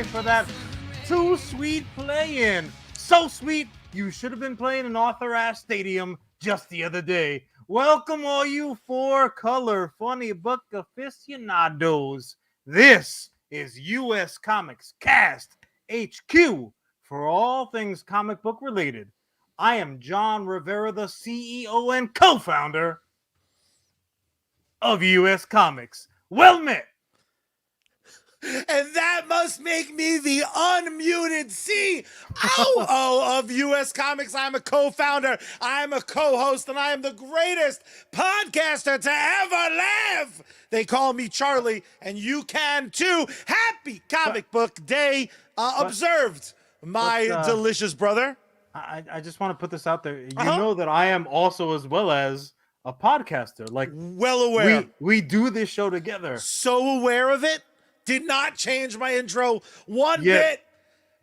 for that too sweet play-in. So sweet, you should have been playing in Arthur Ashe Stadium just the other day. Welcome all you four-color funny book aficionados. This is U.S. Comics Cast HQ for all things comic book related. I am Jon Rivera, the CEO and co-founder of U.S. Comics. Well met. And that must make me the unmuted COO of U.S. Comics. I'm a co-founder, I'm a co-host, and I am the greatest podcaster to ever live. They call me Charlie, and you can too. Happy Comic Book Day observed, my delicious brother. I just want to put this out there. You know that I am also, as well as a podcaster. Like, well aware. We do this show together. So aware of it. Did not change my intro one bit.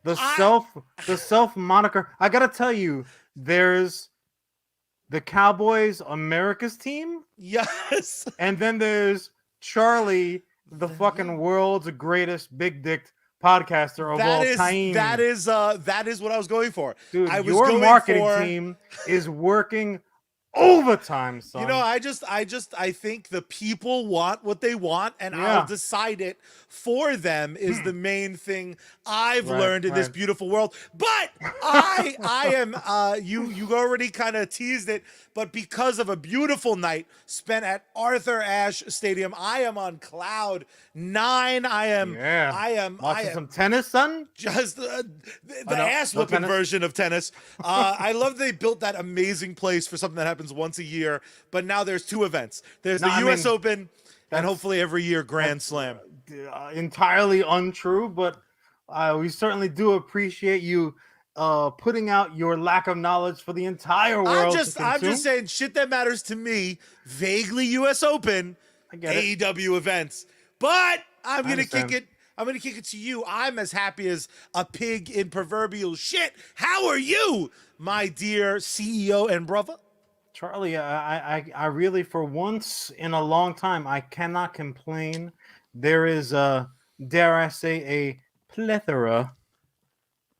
The self moniker. I gotta tell you, there's the Cowboys America's team. Yes. And then there's Charlie, the fucking world's greatest big dick podcaster of all time. That is what I was going for. Dude, your marketing team is working overtime, son. You know, I think the people want what they want, and I'll decide it for them is the main thing I've learned in this beautiful world. But I am you already kind of teased it, but because of a beautiful night spent at Arthur Ashe Stadium, I am on cloud 9. I am watching some tennis, son. Just the ass whooping version of tennis. I love they built that amazing place for something that happens once a year, but now there's 2 events. There's the US Open and hopefully every year Grand Slam. Entirely untrue, but we certainly do appreciate you putting out your lack of knowledge for the entire world. I'm just saying shit that matters to me. Vaguely US Open, AEW events. But I'm gonna kick it. I'm going to kick it to you. I'm as happy as a pig in proverbial shit. How are you, my dear CEO and brother? Charlie, I really, for once in a long time, I cannot complain. There is, dare I say, a plethora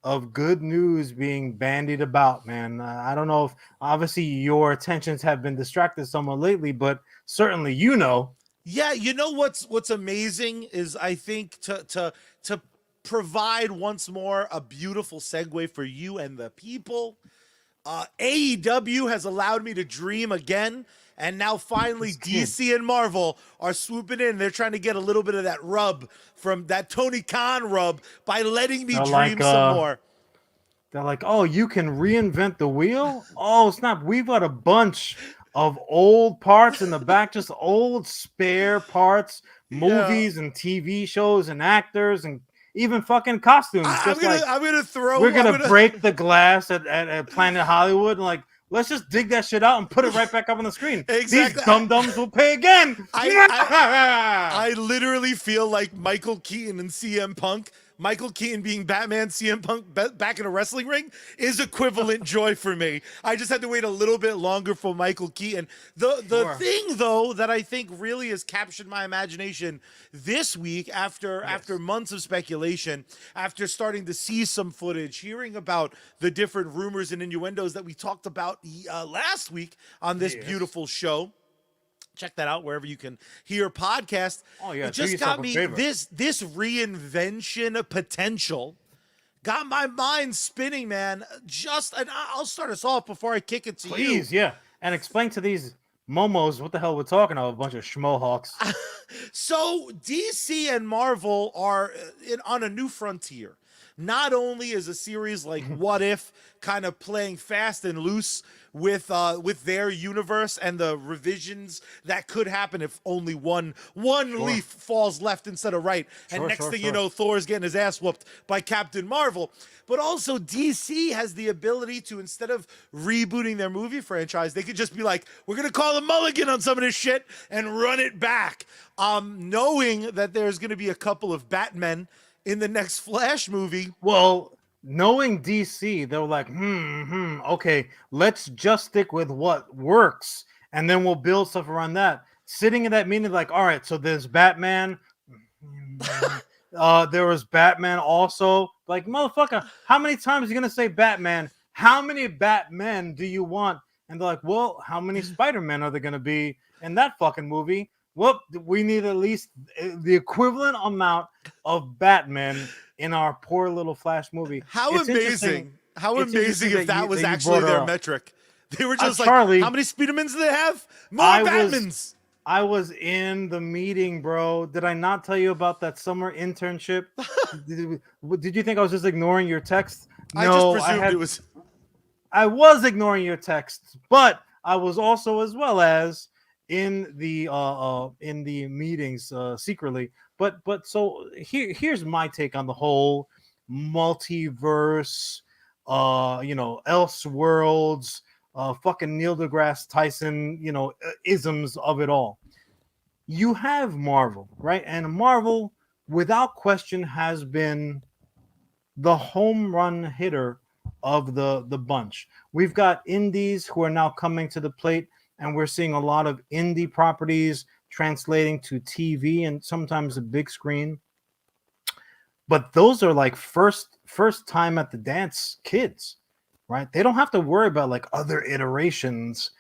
of good news being bandied about, man. I don't know if, obviously, your attentions have been distracted somewhat lately, but certainly you know. Yeah, you know what's amazing is I think to provide once more a beautiful segue for you and the people. AEW has allowed me to dream again, and now finally DC and Marvel are swooping in. They're trying to get a little bit of that rub from that Tony Khan rub by letting me dream some more. They're like, oh, you can reinvent the wheel? Oh, snap, we've got a bunch of old parts in the back, just old spare parts, movies and TV shows and actors and even fucking costumes. I'm gonna break the glass at Planet Hollywood and like, let's just dig that shit out and put it right back up on the screen. Exactly. These dum-dums will pay again. I literally feel like Michael Keaton and CM Punk. Michael Keaton being Batman, CM Punk back in a wrestling ring is equivalent joy for me. I just had to wait a little bit longer for Michael Keaton. The thing, though, that I think really has captured my imagination this week after months of speculation, after starting to see some footage, hearing about the different rumors and innuendos that we talked about last week on this beautiful show. Check that out wherever you can hear podcast. Oh yeah, it just got me this reinvention potential got my mind spinning, man. And I'll start us off before I kick it to you. Please, yeah. And explain to these momos what the hell we're talking about, a bunch of schmohawks. So DC and Marvel are on a new frontier. Not only is a series like What If kind of playing fast and loose with their universe and the revisions that could happen if only one leaf falls left instead of right, and next thing you know, Thor's getting his ass whooped by Captain Marvel. But also DC has the ability to, instead of rebooting their movie franchise, they could just be like, we're gonna call a mulligan on some of this shit and run it back, knowing that there's gonna be a couple of Batmen in the next Flash movie. Well, knowing DC, they were like, okay, let's just stick with what works, and then we'll build stuff around that. Sitting in that meeting, like, all right, so there's Batman. There was Batman also. Like, motherfucker, how many times are you gonna say Batman? How many Batmen do you want? And they're like, well, how many Spider-Men are there gonna be in that fucking movie? Well, we need at least the equivalent amount of Batman in our poor little Flash movie. How It's interesting. amazing! How It's amazing interesting if that that you was that you actually brought her their up. metric. They were just like, how Charlie, many Spidermans do they have? More I was Batmans. I was in the meeting, bro. Did I not tell you about that summer internship? Did you think I was just ignoring your text? I just No, presumed it was. I was ignoring your texts, but I was also as well as in the meetings secretly. But so here's my take on the whole multiverse, else worlds, fucking Neil deGrasse Tyson, isms of it all. You have Marvel, right? And Marvel, without question, has been the home run hitter of the bunch. We've got indies who are now coming to the plate, and we're seeing a lot of indie properties translating to TV and sometimes the big screen. But those are like first time at the dance kids, right? They don't have to worry about like other iterations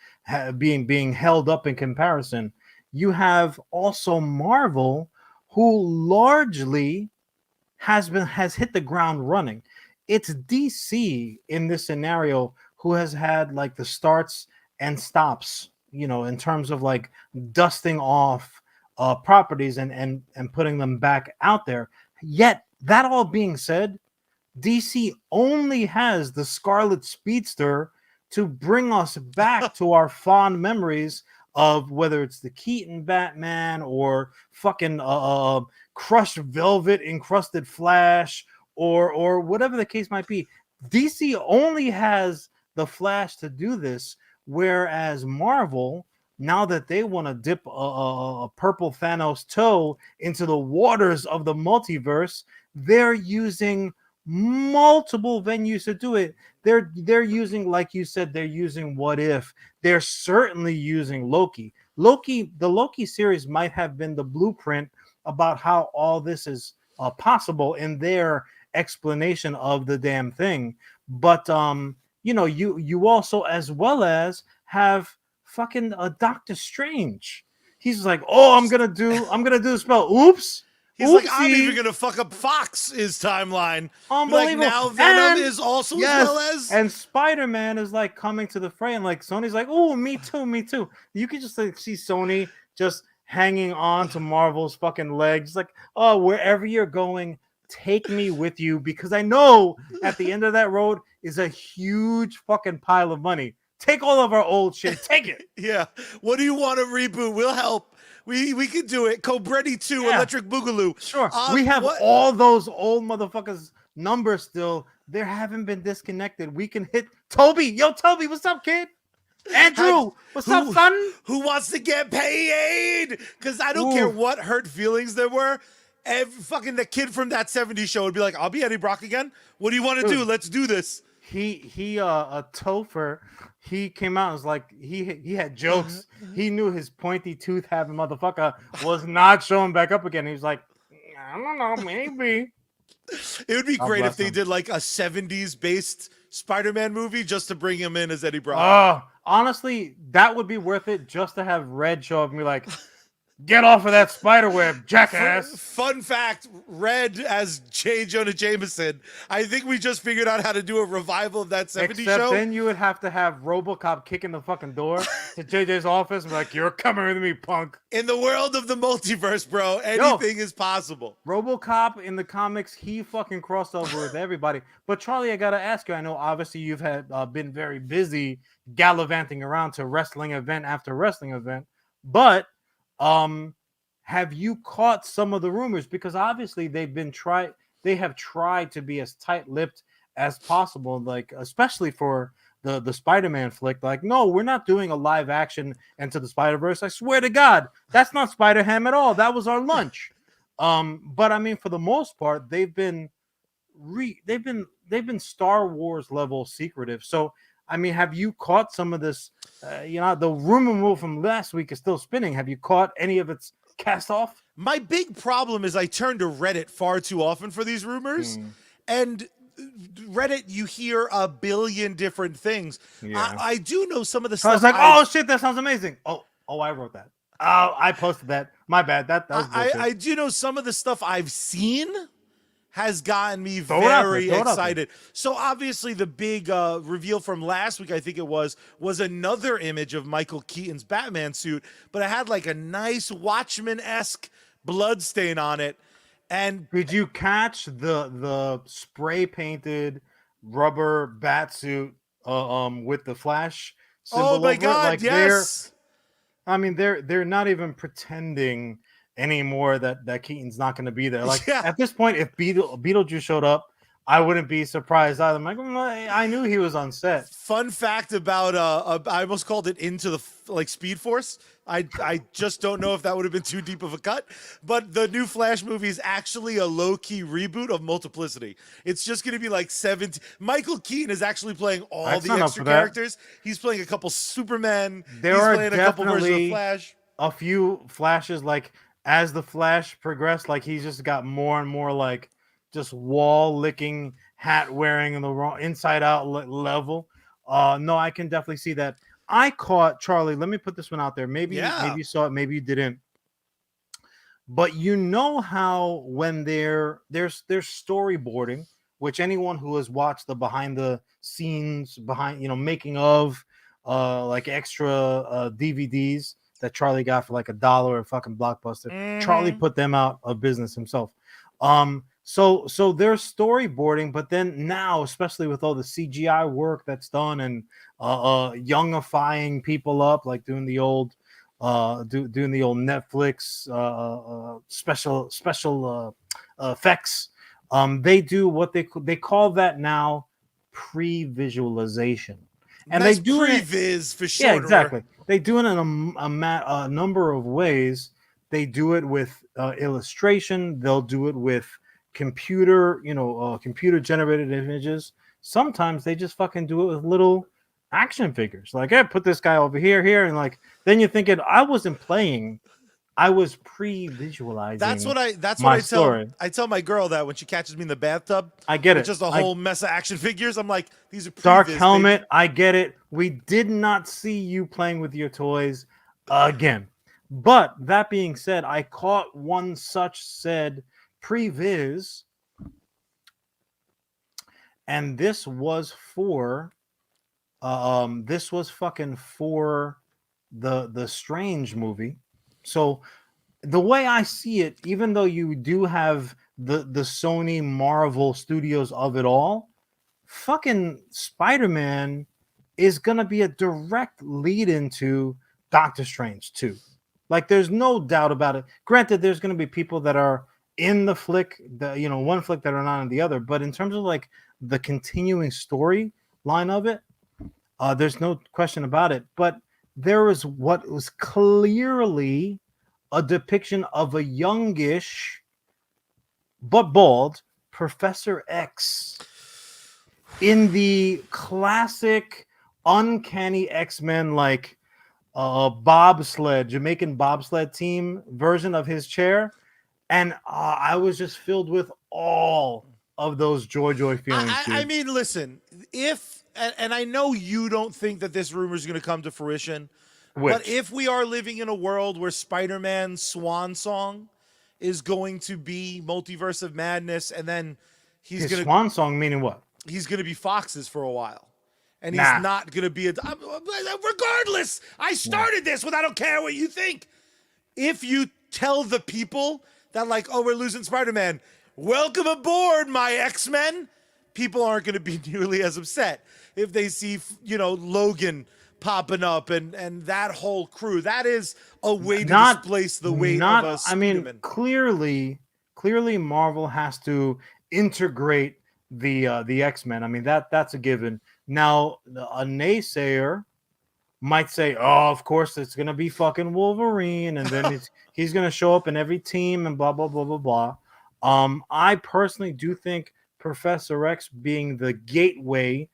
being held up in comparison. You have also Marvel, who largely has hit the ground running. It's DC in this scenario who has had like the starts and stops, in terms of like dusting off properties and putting them back out there. Yet that all being said, DC only has the Scarlet Speedster to bring us back to our fond memories of whether it's the Keaton Batman or fucking crushed velvet encrusted Flash or whatever the case might be. DC only has the Flash to do this, whereas Marvel, now that they want to dip a purple Thanos toe into the waters of the multiverse, they're using multiple venues to do it. They're using, like you said, they're using What If. They're certainly using Loki. The Loki series might have been the blueprint about how all this is possible in their explanation of the damn thing. But you also as well as have fucking Doctor Strange. He's like, oh, I'm gonna do the spell. Oops. He's like, I'm Oopsie. even gonna fuck up Fox's timeline. Be like, Unbelievable. now Venom And is also as yes, well as. and Spider-Man is like coming to the fray, and like Sony's like, oh, me too, me too. You can just like see Sony just hanging on to Marvel's fucking legs, like, oh, wherever you're going, take me with you, because I know at the end of that road is a huge fucking pile of money. Take all of our old shit. Take it. Yeah. What do you want to reboot? We'll help. We can do it. Cobretti 2, Yeah. Electric Boogaloo. Sure. We have all those old motherfuckers' numbers still. They haven't been disconnected. We can hit Toby. Yo, Toby, what's up, kid? Andrew, what's up, son? Who wants to get paid? Because I don't care what hurt feelings there were. Fucking the kid from that 70s show would be like, I'll be Eddie Brock again. What do you want to do? Let's do this. A Topher, he came out and was like, he had jokes. He knew his pointy tooth having motherfucker was not showing back up again. He was like, I don't know, maybe. It would be great if they did like a 70s based Spider-Man movie just to bring him in as Eddie Brock. Honestly, that would be worth it just to have Red show up and be like, get off of that spider web, jackass. Fun fact, Red as J. Jonah Jameson. I think we just figured out how to do a revival of that 70s Except show. then you would have to have RoboCop kicking the fucking door to JJ's office and be like, you're coming with me, punk. In the world of the multiverse, bro, anything is possible. RoboCop in the comics, he fucking crossed over with everybody. But Charlie, I gotta ask you, I know obviously you've had been very busy gallivanting around to wrestling event after wrestling event, but have you caught some of the rumors? Because obviously they have tried to be as tight-lipped as possible, like especially for the Spider-Man flick. Like, no, we're not doing a live action Into the Spider-Verse. I swear to God, that's not Spider-Ham at all. That was our lunch. But I mean, for the most part, they've been Star Wars level secretive. So I mean, have you caught some of this? The rumor mill from last week is still spinning. Have you caught any of its cast off. My big problem is I turn to Reddit far too often for these rumors. And Reddit, you hear a billion different things. Yeah. I do know some of the So I was stuff. like, oh shit, that sounds amazing. Oh, I wrote that. Oh, I posted that. My bad. That was bullshit. I do know some of the stuff I've seen has gotten me Throw it out there, very throw it out there. excited. So obviously the big reveal from last week, I think it was another image of Michael Keaton's Batman suit, but it had like a nice Watchmen-esque blood stain on it. And did you catch the spray painted rubber bat suit with the Flash symbol? oh my over it? god, Like yes. they're not even pretending anymore that Keaton's not going to be there. Like Yeah. at this point, if Beetlejuice showed up, I wouldn't be surprised either. I'm like, I knew he was on set. Fun fact about I almost called it Into the Speed Force. I just don't know if that would have been too deep of a cut, but the new Flash movie is actually a low-key reboot of Multiplicity. It's just going to be like 17. Michael Keaton is actually playing all I'd the sign up extra for that. characters. He's playing a couple Superman. There He's are playing a couple versions of definitely Flash. a few Flashes, like as the Flash progressed, like he's just got more and more like just wall licking, hat wearing in the wrong inside out level. No, I can definitely see that. I caught Charlie. Let me put this one out there. Maybe you saw it, maybe you didn't. But you know how when there's storyboarding, which anyone who has watched the behind the scenes, making of like extra DVDs that Charlie got for like $1 at fucking Blockbuster. Charlie put them out of business himself. So there's storyboarding, but then now, especially with all the CGI work that's done and youngifying people up, like doing the old Netflix special effects, they do what they call that now pre-visualization, and nice they do pre-viz for sure. Yeah, exactly. They do it in a number of ways. They do it with illustration. They'll do it with computer generated images. Sometimes they just fucking do it with little action figures. Like, hey, put this guy over here, and like then you're thinking, I wasn't playing, I was pre-visualizing. That's what I tell my girl that when she catches me in the bathtub. I get it. Just a whole mess of action figures. I'm like, these are Dark pre-viz, Helmet. baby. I get it. We did not see you playing with your toys again. But that being said, I caught one such said pre-viz, and this was fucking for the Strange movie. So the way I see it, even though you do have the Sony Marvel studios of it all, fucking Spider-Man is gonna be a direct lead into Doctor Strange 2. Like, there's no doubt about it. Granted, there's gonna be people that are in the flick, one flick that are not in the other. But in terms of like the continuing story line of it, there's no question about it. But there is what was clearly a depiction of a youngish but bald Professor X in the classic uncanny X-Men, like Jamaican bobsled team version of his chair. And I was just filled with all of those joy feelings. I mean, listen, and I know you don't think that this rumor is going to come to fruition, but if we are living in a world where Spider-Man's swan song is going to be Multiverse of Madness, and then he's going to swan song meaning what? He's going to be Fox's for a while. And he's not going to be regardless, I started this with I don't care what you think. If you tell the people that, like, oh, we're losing Spider-Man, welcome aboard, my X-Men, people aren't going to be nearly as upset if they see, Logan popping up and that whole crew. That is a way to displace the weight of a Spider-Man. I mean, clearly Marvel has to integrate the X-Men. I mean, that's a given. Now, a naysayer might say, oh, of course it's gonna be fucking Wolverine, and then he's gonna show up in every team and blah blah blah blah blah. I personally do think Professor X being the gateway,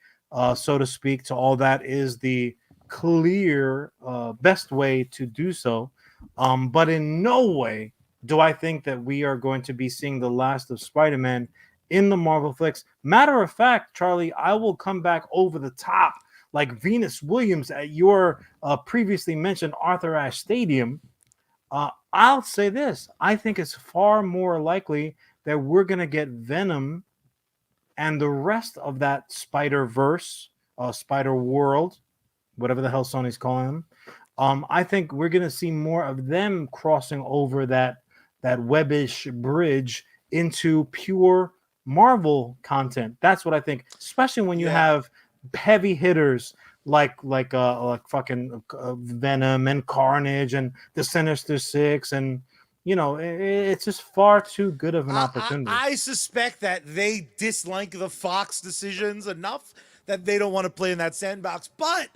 so to speak, to all that is the clear best way to do so. But in no way do I think that we are going to be seeing the last of Spider-Man in the Marvel flicks. Matter of fact, Charlie, I will come back over the top like Venus Williams at your previously mentioned Arthur Ashe Stadium. I'll say this: I think it's far more likely that we're gonna get Venom and the rest of that Spider Verse, Spider World, whatever the hell Sony's calling them. I think we're gonna see more of them crossing over that webbish bridge into pure Marvel content. That's what I think, especially when you Yeah. have heavy hitters like fucking Venom and Carnage and the Sinister Six, and it's just far too good of an opportunity. I suspect that they dislike the Fox decisions enough that they don't want to play in that sandbox. But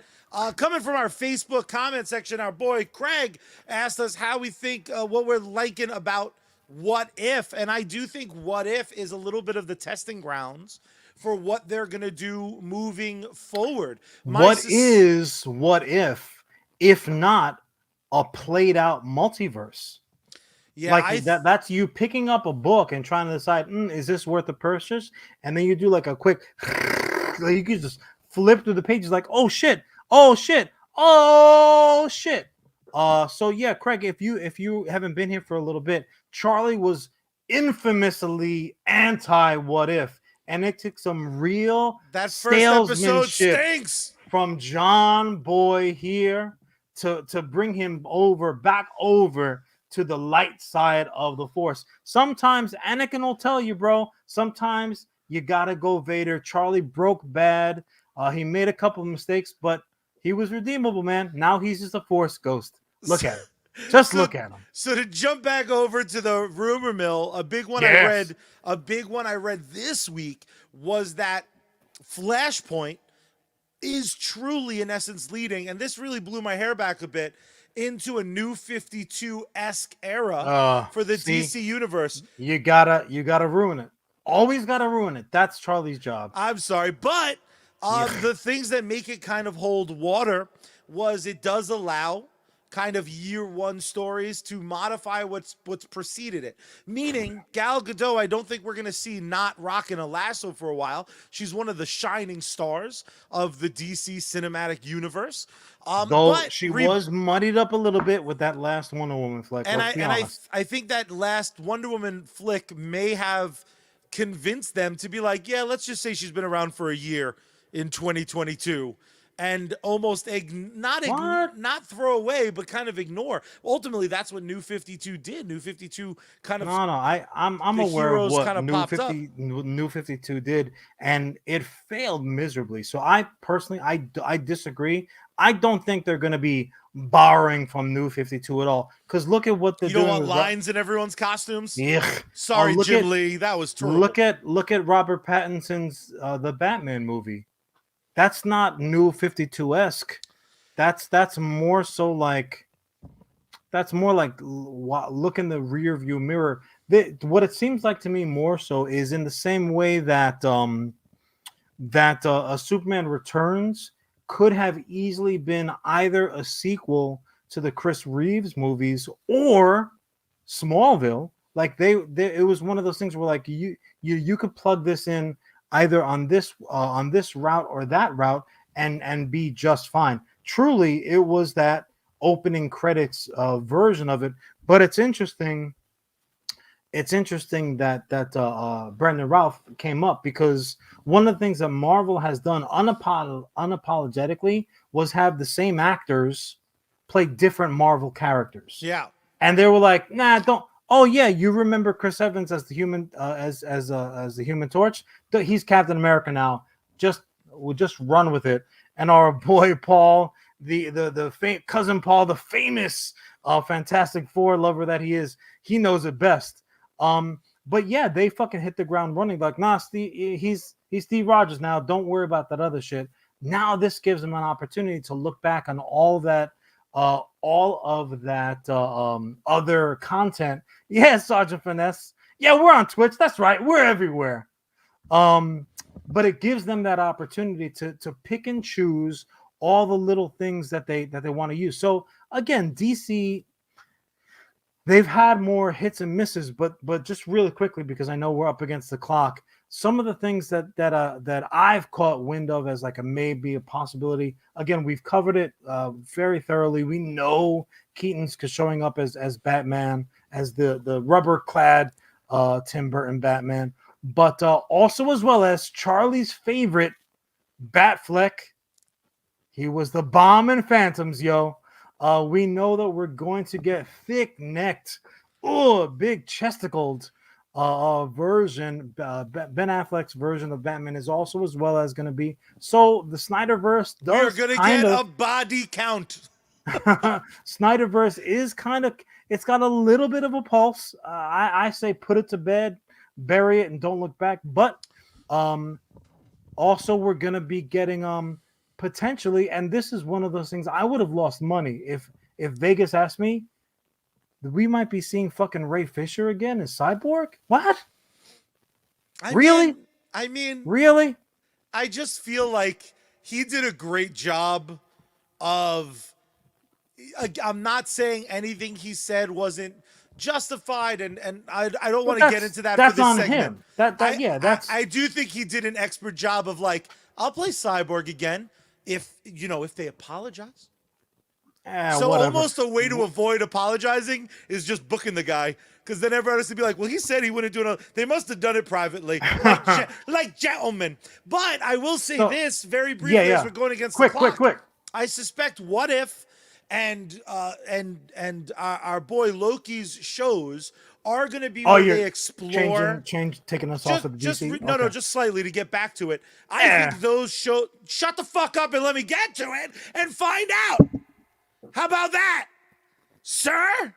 coming from our Facebook comment section, our boy Craig asked us how we think what we're liking about What If. And I do think What If is a little bit of the testing grounds for what they're going to do moving forward. What if not a played out multiverse? Yeah, Like that's you picking up a book and trying to decide, is this worth the purchase? And then you do like a quick like you can just flip through the pages like, oh shit, oh shit, oh shit. So yeah, Craig, if you haven't been here for a little bit, Charlie was infamously anti What If, and it took some real that first episode salesmanship stinks from John Boy here to bring him back over to the light side of the force. Sometimes Anakin will tell you, bro, sometimes you gotta go Vader. Charlie broke bad. He made a couple of mistakes, but he was redeemable, man. Now he's just a force ghost. Look at him. Just look at him. So to jump back over to the rumor mill, a big one Yes. I read this week was that Flashpoint is truly in essence leading, and this really blew my hair back a bit, into a new 52-esque era for the See, DC universe. You gotta ruin it. Always gotta ruin it. That's Charlie's job. I'm sorry, but the things that make it kind of hold water was it does allow kind of year one stories to modify what's preceded it. Meaning, Gal Gadot, I don't think we're going to see not rocking a lasso for a while. She's one of the shining stars of the DC cinematic universe. Though But she was muddied up a little bit with that last Wonder Woman flick. and Let's be honest. I think that last Wonder Woman flick may have convinced them to be like, yeah, let's just say she's been around for a year in 2022. And almost not throw away, but kind of ignore. Ultimately, that's what New 52 did. New 52 kind of I'm the aware of heroes what kind of popped up. New 52 did, and it failed miserably. So I personally, I disagree. I don't think they're going to be borrowing from New 52 at all. Because look at what they're doing. You don't want lines in everyone's costumes? Yeah. Sorry, Jim Lee, that was terrible. Look at Robert Pattinson's the Batman movie. That's not New 52-esque. That's more so like look in the rear view mirror. What it seems like to me more so is in the same way that a Superman Returns could have easily been either a sequel to the Chris Reeves movies or Smallville. Like it was one of those things where like you could plug this in either on this route or that route and be just fine. Truly, it was that opening credits version of it. But it's interesting. It's interesting that Brendan Ralph came up because one of the things that Marvel has done unapologetically was have the same actors play different Marvel characters. Yeah, and they were like, nah, don't. Oh yeah, you remember Chris Evans as the Human as the Human Torch? He's Captain America now. We'll just run with it. And our boy Paul, the cousin Paul, the famous Fantastic Four lover that he is, he knows it best. But yeah, they fucking hit the ground running. Like, nah, he's Steve Rogers now. Don't worry about that other shit. Now this gives him an opportunity to look back on all of that other content. Yeah, Sergeant Finesse. Yeah, we're on Twitch. That's right. We're everywhere. But it gives them that opportunity to pick and choose all the little things that they want to use. So again, DC, they've had more hits and misses, but just really quickly because I know we're up against the clock. Some of the things that I've caught wind of as like a maybe a possibility. Again, we've covered it very thoroughly. We know Keaton's showing up as Batman, as the rubber clad Tim Burton Batman, but also as well as Charlie's favorite Batfleck. He was the bomb in Phantoms, yo. We know that we're going to get thick-necked, big chesticled version. Ben Affleck's version of Batman is also as well as going to be. So the Snyderverse We're does gonna kind get of a body count. Snyderverse is kind of, it's got a little bit of a pulse. I say put it to bed, bury it, and don't look back. But also we're gonna be getting potentially, and this is one of those things I would have lost money if Vegas asked me. We might be seeing fucking Ray Fisher again as Cyborg. What? Really? I mean, Really? I just feel like he did a great job of. I'm not saying anything he said wasn't justified, and I don't want to get into that for this on segment. him. That's I do think he did an expert job of like, I'll play Cyborg again if they apologize. So whatever. almost a way to avoid apologizing is just booking the guy, because then everyone has to be like, well, he said he wouldn't do it. They must have done it privately, like gentlemen. But I will say this very briefly as we're going against the clock. Quick. I suspect What If and our boy Loki's shows are going to be where they explore taking us off of DC. No, just slightly to get back to it. I think those shows. Shut the fuck up and let me get to it and find out. How about that, sir?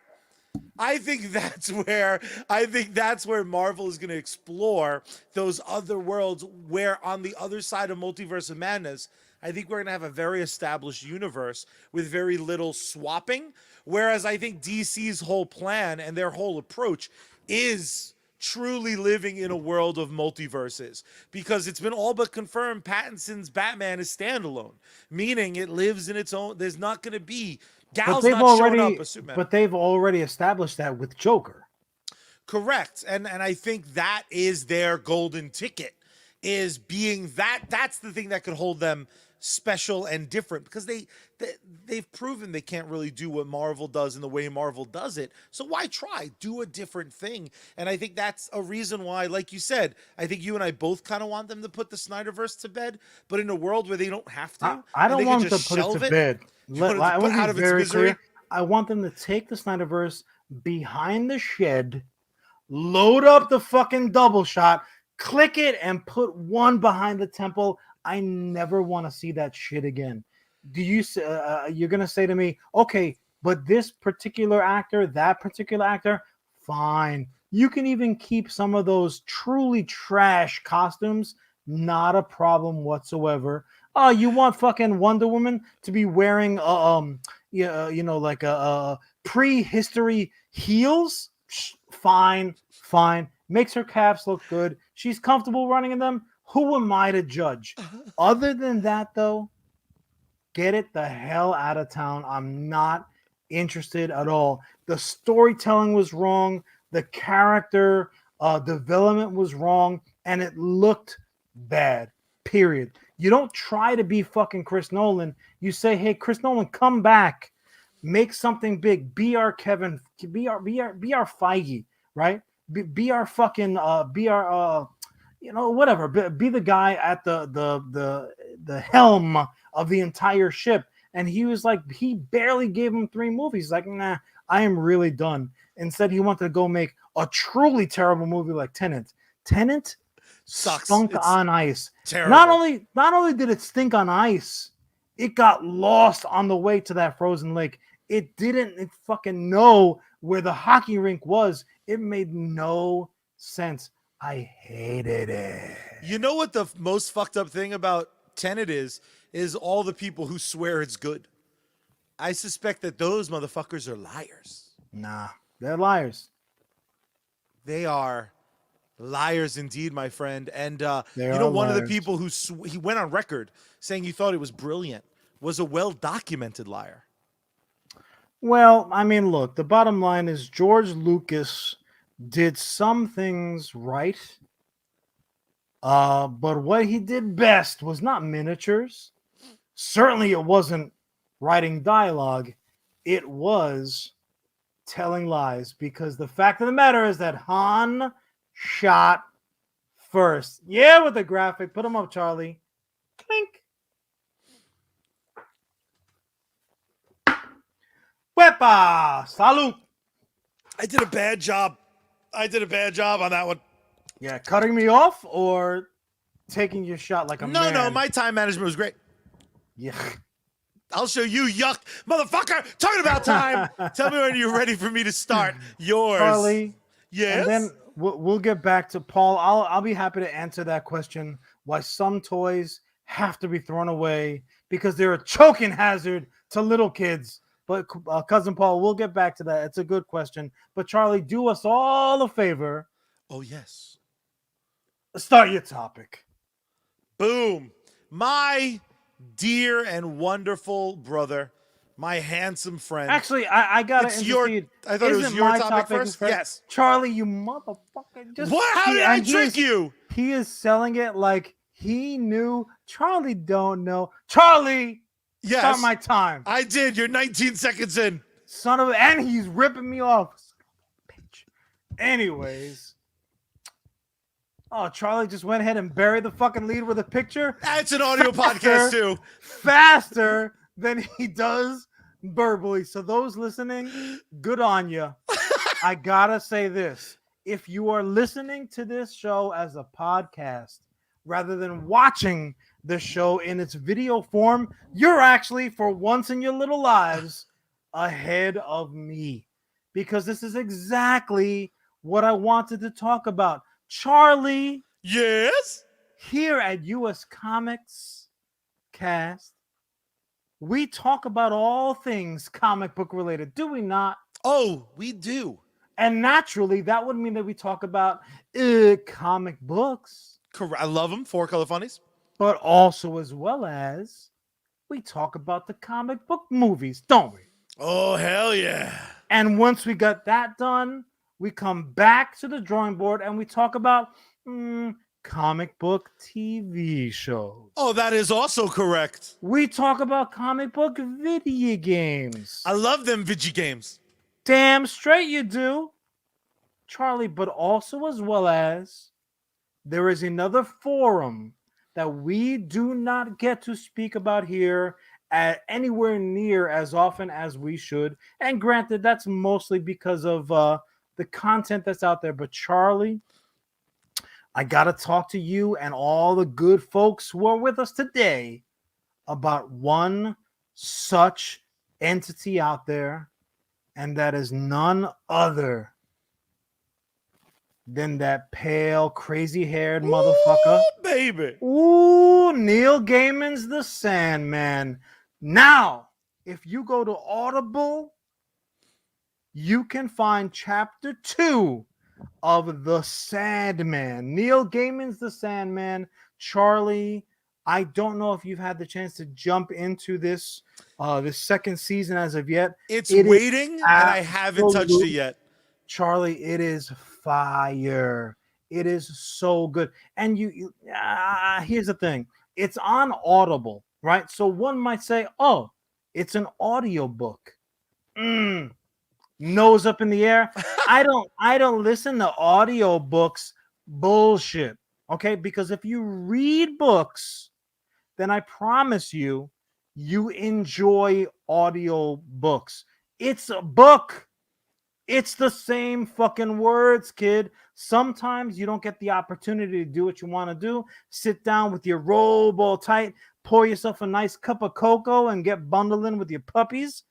I think that's where Marvel is going to explore those other worlds, where on the other side of Multiverse of Madness, I think we're going to have a very established universe with very little swapping. Whereas I think DC's whole plan and their whole approach is truly living in a world of multiverses, because it's been all but confirmed Pattinson's Batman is standalone, meaning it lives in its own. There's not going to be Gal's not showing up as Superman. But they've already established that with Joker. Correct, and I think that is their golden ticket, is being that's the thing that could hold them special and different, because they've proven they can't really do what Marvel does in the way Marvel does it. So why try? Do a different thing. And I think that's a reason why, like you said, I think you and I both kind of want them to put the Snyderverse to bed, but in a world where they don't have to. I don't want them to put it to bed. I want out to of be its very misery. clear. I want them to take the Snyderverse behind the shed, load up the fucking double shot, click it, and put one behind the temple. I never want to see that shit again. Do you? You're gonna say to me, okay, but this particular actor, that particular actor, fine. You can even keep some of those truly trash costumes. Not a problem whatsoever. Oh, you want fucking Wonder Woman to be wearing like a prehistory heels? Fine. Makes her calves look good. She's comfortable running in them. Who am I to judge? Other than that, though, get it the hell out of town. I'm not interested at all. The storytelling was wrong. The character development was wrong. And it looked bad, period. You don't try to be fucking Chris Nolan. You say, hey, Chris Nolan, come back. Make something big. Be our Kevin. Be our Feige, right? Be our fucking whatever. Be the guy at the helm of the entire ship. And he was like, he barely gave him 3 movies. He's like, nah, I am really done. Instead, he wanted to go make a truly terrible movie like Tenet. Tenet Sucks. stunk on ice. Terrible. Not only did it stink on ice, it got lost on the way to that frozen lake. It didn't fucking know where the hockey rink was. It made no sense. I hated it. You know what the most fucked up thing about Tenet is all the people who swear it's good. I suspect that those motherfuckers are liars. Nah, they're liars. They are liars indeed, my friend. And one liars. of the people who he went on record saying he thought it was brilliant was a well-documented liar. Well, I mean, look, the bottom line is George Lucas did some things right, but what he did best was not miniatures. Certainly, it wasn't writing dialogue. It was telling lies because the fact of the matter is that Han shot first. Yeah, with the graphic. Put them up, Charlie. Clink. Wepa! Salute! I did a bad job. I did a bad job on that one. Yeah, cutting me off or taking your shot like a man? No, my time management was great. Yeah. I'll show you, yuck, motherfucker. Talking about time. Tell me when you're ready for me to start. Yours, Charlie. Yes. And then we'll get back to Paul. I'll be happy to answer that question. Why some toys have to be thrown away because they're a choking hazard to little kids. But cousin Paul, we'll get back to that. It's a good question. But Charlie, do us all a favor. Oh yes. Start your topic. Boom. My dear and wonderful brother, my handsome friend. Actually, I gotta It's your- intercede. I thought it was Isn't your my topic first? Yes. Charlie, you motherfucker. Just What? How did I trick you? He is selling it like he knew. Charlie don't know. Charlie, Yes. start my time. I did. You're 19 seconds in. Son of a, and he's ripping me off. Bitch. Anyways. Oh, Charlie just went ahead and buried the fucking lead with a picture. It's an audio podcast too. Faster than he does verbally. So those listening, good on you. I gotta say this. If you are listening to this show as a podcast rather than watching the show in its video form, you're actually, for once in your little lives, ahead of me. Because this is exactly what I wanted to talk about. Charlie, Yes. here at US Comics Cast, we talk about all things comic book related, do we not? Oh, we do. And naturally, that would mean that we talk about comic books, Correct. I love them. 4 color funnies. but also as well as we talk about the comic book movies, don't we? Oh, hell yeah. And once we got that done, we come back to the drawing board and we talk about comic book TV shows. Oh, that is also correct. We talk about comic book video games. I love them video games. Damn straight you do, Charlie, but also as well as there is another forum that we do not get to speak about here at anywhere near as often as we should. And granted, that's mostly because of the content that's out there. But Charlie, I got to talk to you and all the good folks who are with us today about one such entity out there, and that is none other than that pale, crazy-haired motherfucker. Ooh, baby. Ooh, Neil Gaiman's The Sandman. Now, if you go to Audible, you can find chapter 2 of The Sandman. Neil Gaiman's The Sandman. Charlie, I don't know if you've had the chance to jump into this second season as of yet. It waiting, and I haven't touched it yet. Charlie, it is fire. It is so good. And here's the thing. It's on Audible, right? So one might say, oh, it's an audiobook. Nose up in the air. I don't listen to audiobooks bullshit. Okay? Because if you read books, then I promise you enjoy audio books. It's a book. It's the same fucking words, kid. Sometimes you don't get the opportunity to do what you want to do. Sit down with your robe all tight, pour yourself a nice cup of cocoa and get bundled in with your puppies.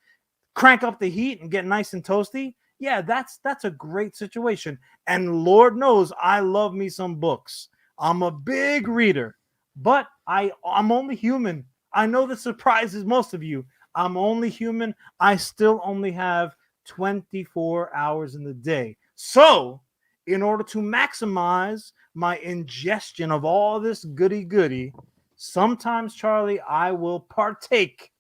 Crank up the heat and get nice and toasty. Yeah, that's a great situation. And Lord knows I love me some books. I'm a big reader, but I'm only human. I know this surprises most of you. I'm only human. I still only have 24 hours in the day. So, in order to maximize my ingestion of all this goody, sometimes, Charlie, I will partake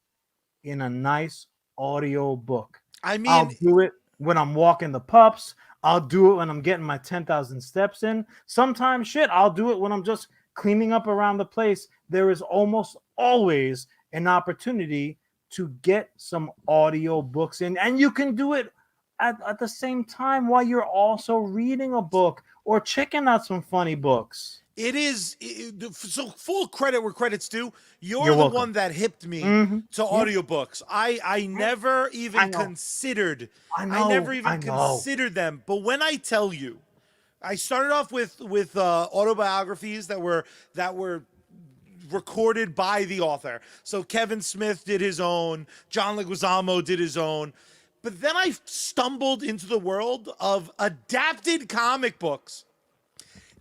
in a nice audio book. I I'll mean, do it when I'm walking the pups. I'll do it when I'm getting my 10,000 steps in. Sometimes, shit, I'll do it when I'm just cleaning up around the place. There is almost always an opportunity to get some audio books in, and you can do it at the same time while you're also reading a book or checking out some funny books. it is so full credit where credit's due. You're You're the welcome. one that hipped me Mm-hmm. to Yep. audiobooks. I never I even know. considered I I know. never even I know. considered them. But when I tell you, I started off with autobiographies that were recorded by the author. So Kevin Smith did his own, John Leguizamo did his own. But then I stumbled into the world of adapted comic books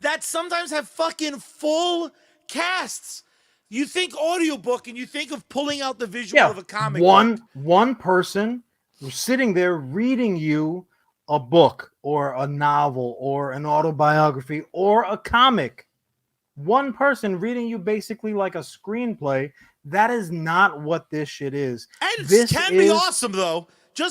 that sometimes have fucking full casts. You think audiobook and you think of pulling out the visual Yeah, of a comic book. one person sitting there reading you a book or a novel or an autobiography or a comic. One person reading you basically like a screenplay. That is not what this shit is. And it This can be is awesome though.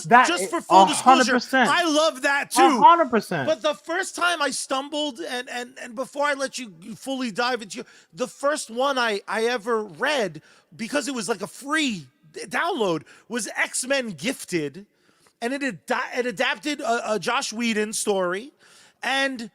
that Just for full disclosure, 100%. I love that too. 100%. But the first time I stumbled, and before I let you fully dive into the first one I ever read, because it was like a free download, was X-Men Gifted, and it adapted a Josh Whedon story, and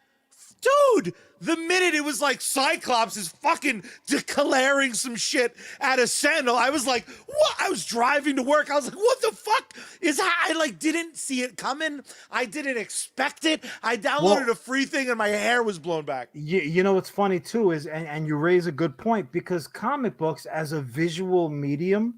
dude, the minute it was like Cyclops is fucking declaring some shit at a Sentinel, I was like, what? I was driving to work. I was like, what the fuck is that? I like didn't see it coming. I didn't expect it. I downloaded a free thing and my hair was blown back. You know what's funny too is, and you raise a good point, because comic books as a visual medium,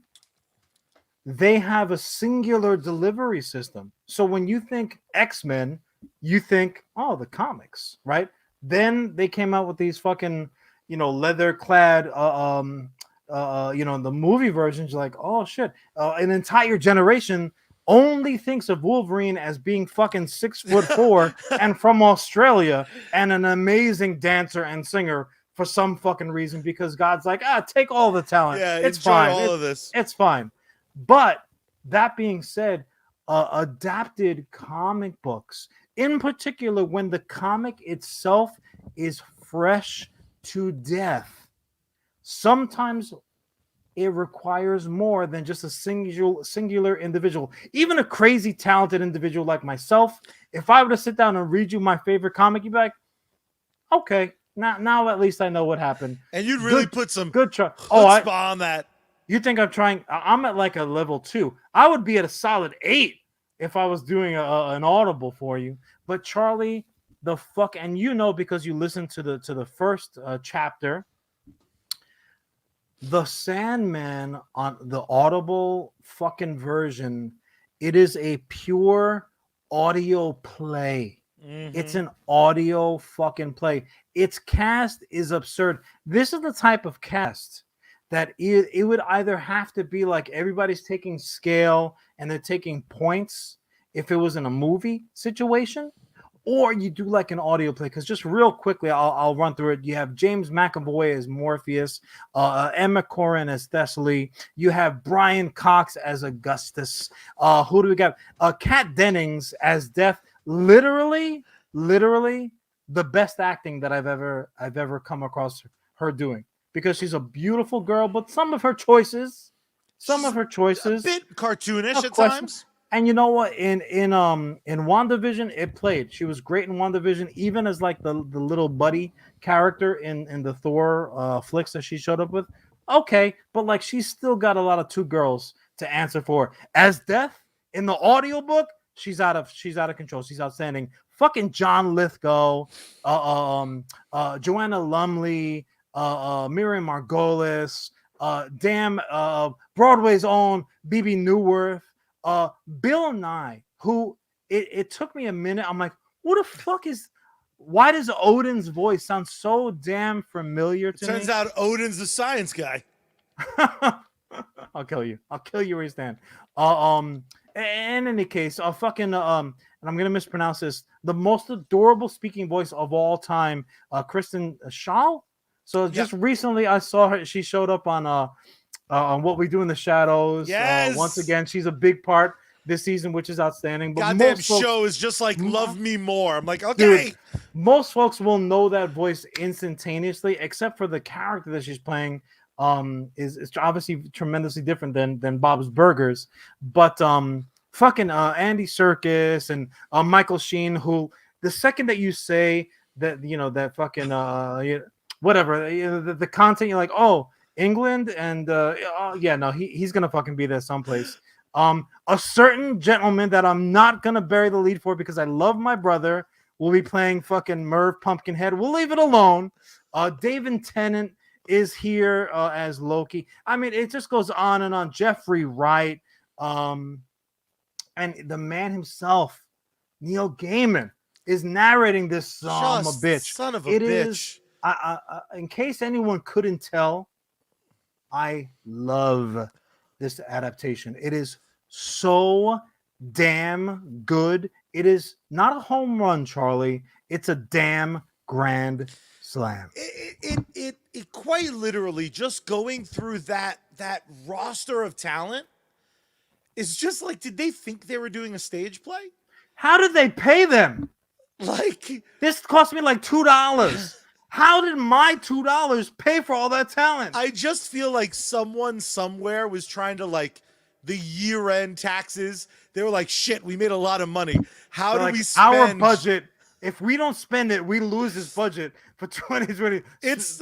they have a singular delivery system. So when you think X-Men, you think, oh, the comics, right? Then they came out with these fucking, leather clad, the movie versions. You're like, oh shit, an entire generation only thinks of Wolverine as being fucking 6'4" and from Australia and an amazing dancer and singer for some fucking reason, because God's like, take all the talent. Yeah, It's enjoy fine. all of this. It's fine. But that being said, adapted comic books, in particular, when the comic itself is fresh to death, sometimes it requires more than just a singular individual. Even a crazy talented individual like myself, if I were to sit down and read you my favorite comic, you'd be like, okay, now at least I know what happened. And you'd really put some good try. chutzpah on that. You think I'm trying? I'm at like a level 2. I would be at a solid 8 if I was doing an Audible for you. But Charlie, the fuck, and because you listened to the first chapter, the Sandman on the Audible fucking version, it is a pure audio play. Mm-hmm. It's an audio fucking play. Its cast is absurd. This is the type of cast that it would either have to be like everybody's taking scale and they're taking points if it was in a movie situation, or you do like an audio play. Because just real quickly, I'll run through it. You have James McAvoy as Morpheus, Emma Corrin as Thessaly. You have Brian Cox as Augustus. Who do we got? Kat Dennings as Death. Literally the best acting that I've ever come across her doing, because she's a beautiful girl, but some of her choices a bit cartoonish at times. And you know what? In WandaVision, it played. She was great in WandaVision, even as like the little buddy character in the Thor flicks that she showed up with. Okay, but like she's still got a lot of two girls to answer for. As Death in the audiobook, she's out of control. She's outstanding. Fucking John Lithgow, Joanna Lumley, Miriam Margolis, Broadway's own BB Newworth, Bill Nye, who it took me a minute. I'm like, what the fuck why does Odin's voice sound so damn familiar to me? Turns out Odin's the science guy. I'll kill you where you stand. In any case, and I'm gonna mispronounce this, the most adorable speaking voice of all time, Kristen Shaw. So just recently I saw her. She showed up on What We Do in the Shadows. Yes. Once again, she's a big part. this season, which is outstanding. But Goddamn most folks, show is just like Love Me More. I'm like, dude, okay. most folks will know that voice instantaneously, except for the character that she's playing. Is obviously tremendously different than Bob's Burgers, but fucking Andy Serkis and Michael Sheen, who the second that you say that, you know, that fucking whatever, the content, you're like, oh, England, and yeah, no, he's gonna fucking be there someplace. A certain gentleman that I'm not gonna bury the lead for because I love my brother will be playing fucking Merv Pumpkinhead. We'll leave it alone. David Tennant is here as Loki. I mean, it just goes on and on. Jeffrey Wright, and the man himself, Neil Gaiman, is narrating this son of a bitch. Son of a bitch. In case anyone couldn't tell, I love this adaptation. It is so damn good. It is not a home run, Charlie. It's a damn grand slam. It quite literally, just going through that roster of talent is just like, did they think they were doing a stage play? How did they pay them? Like, this cost me like $2. How did my $2 pay for all that talent? I just feel like someone somewhere was trying to, like, the year-end taxes. They were like, shit, we made a lot of money. How do we spend our budget? If we don't spend it, we lose this budget for 2020. It's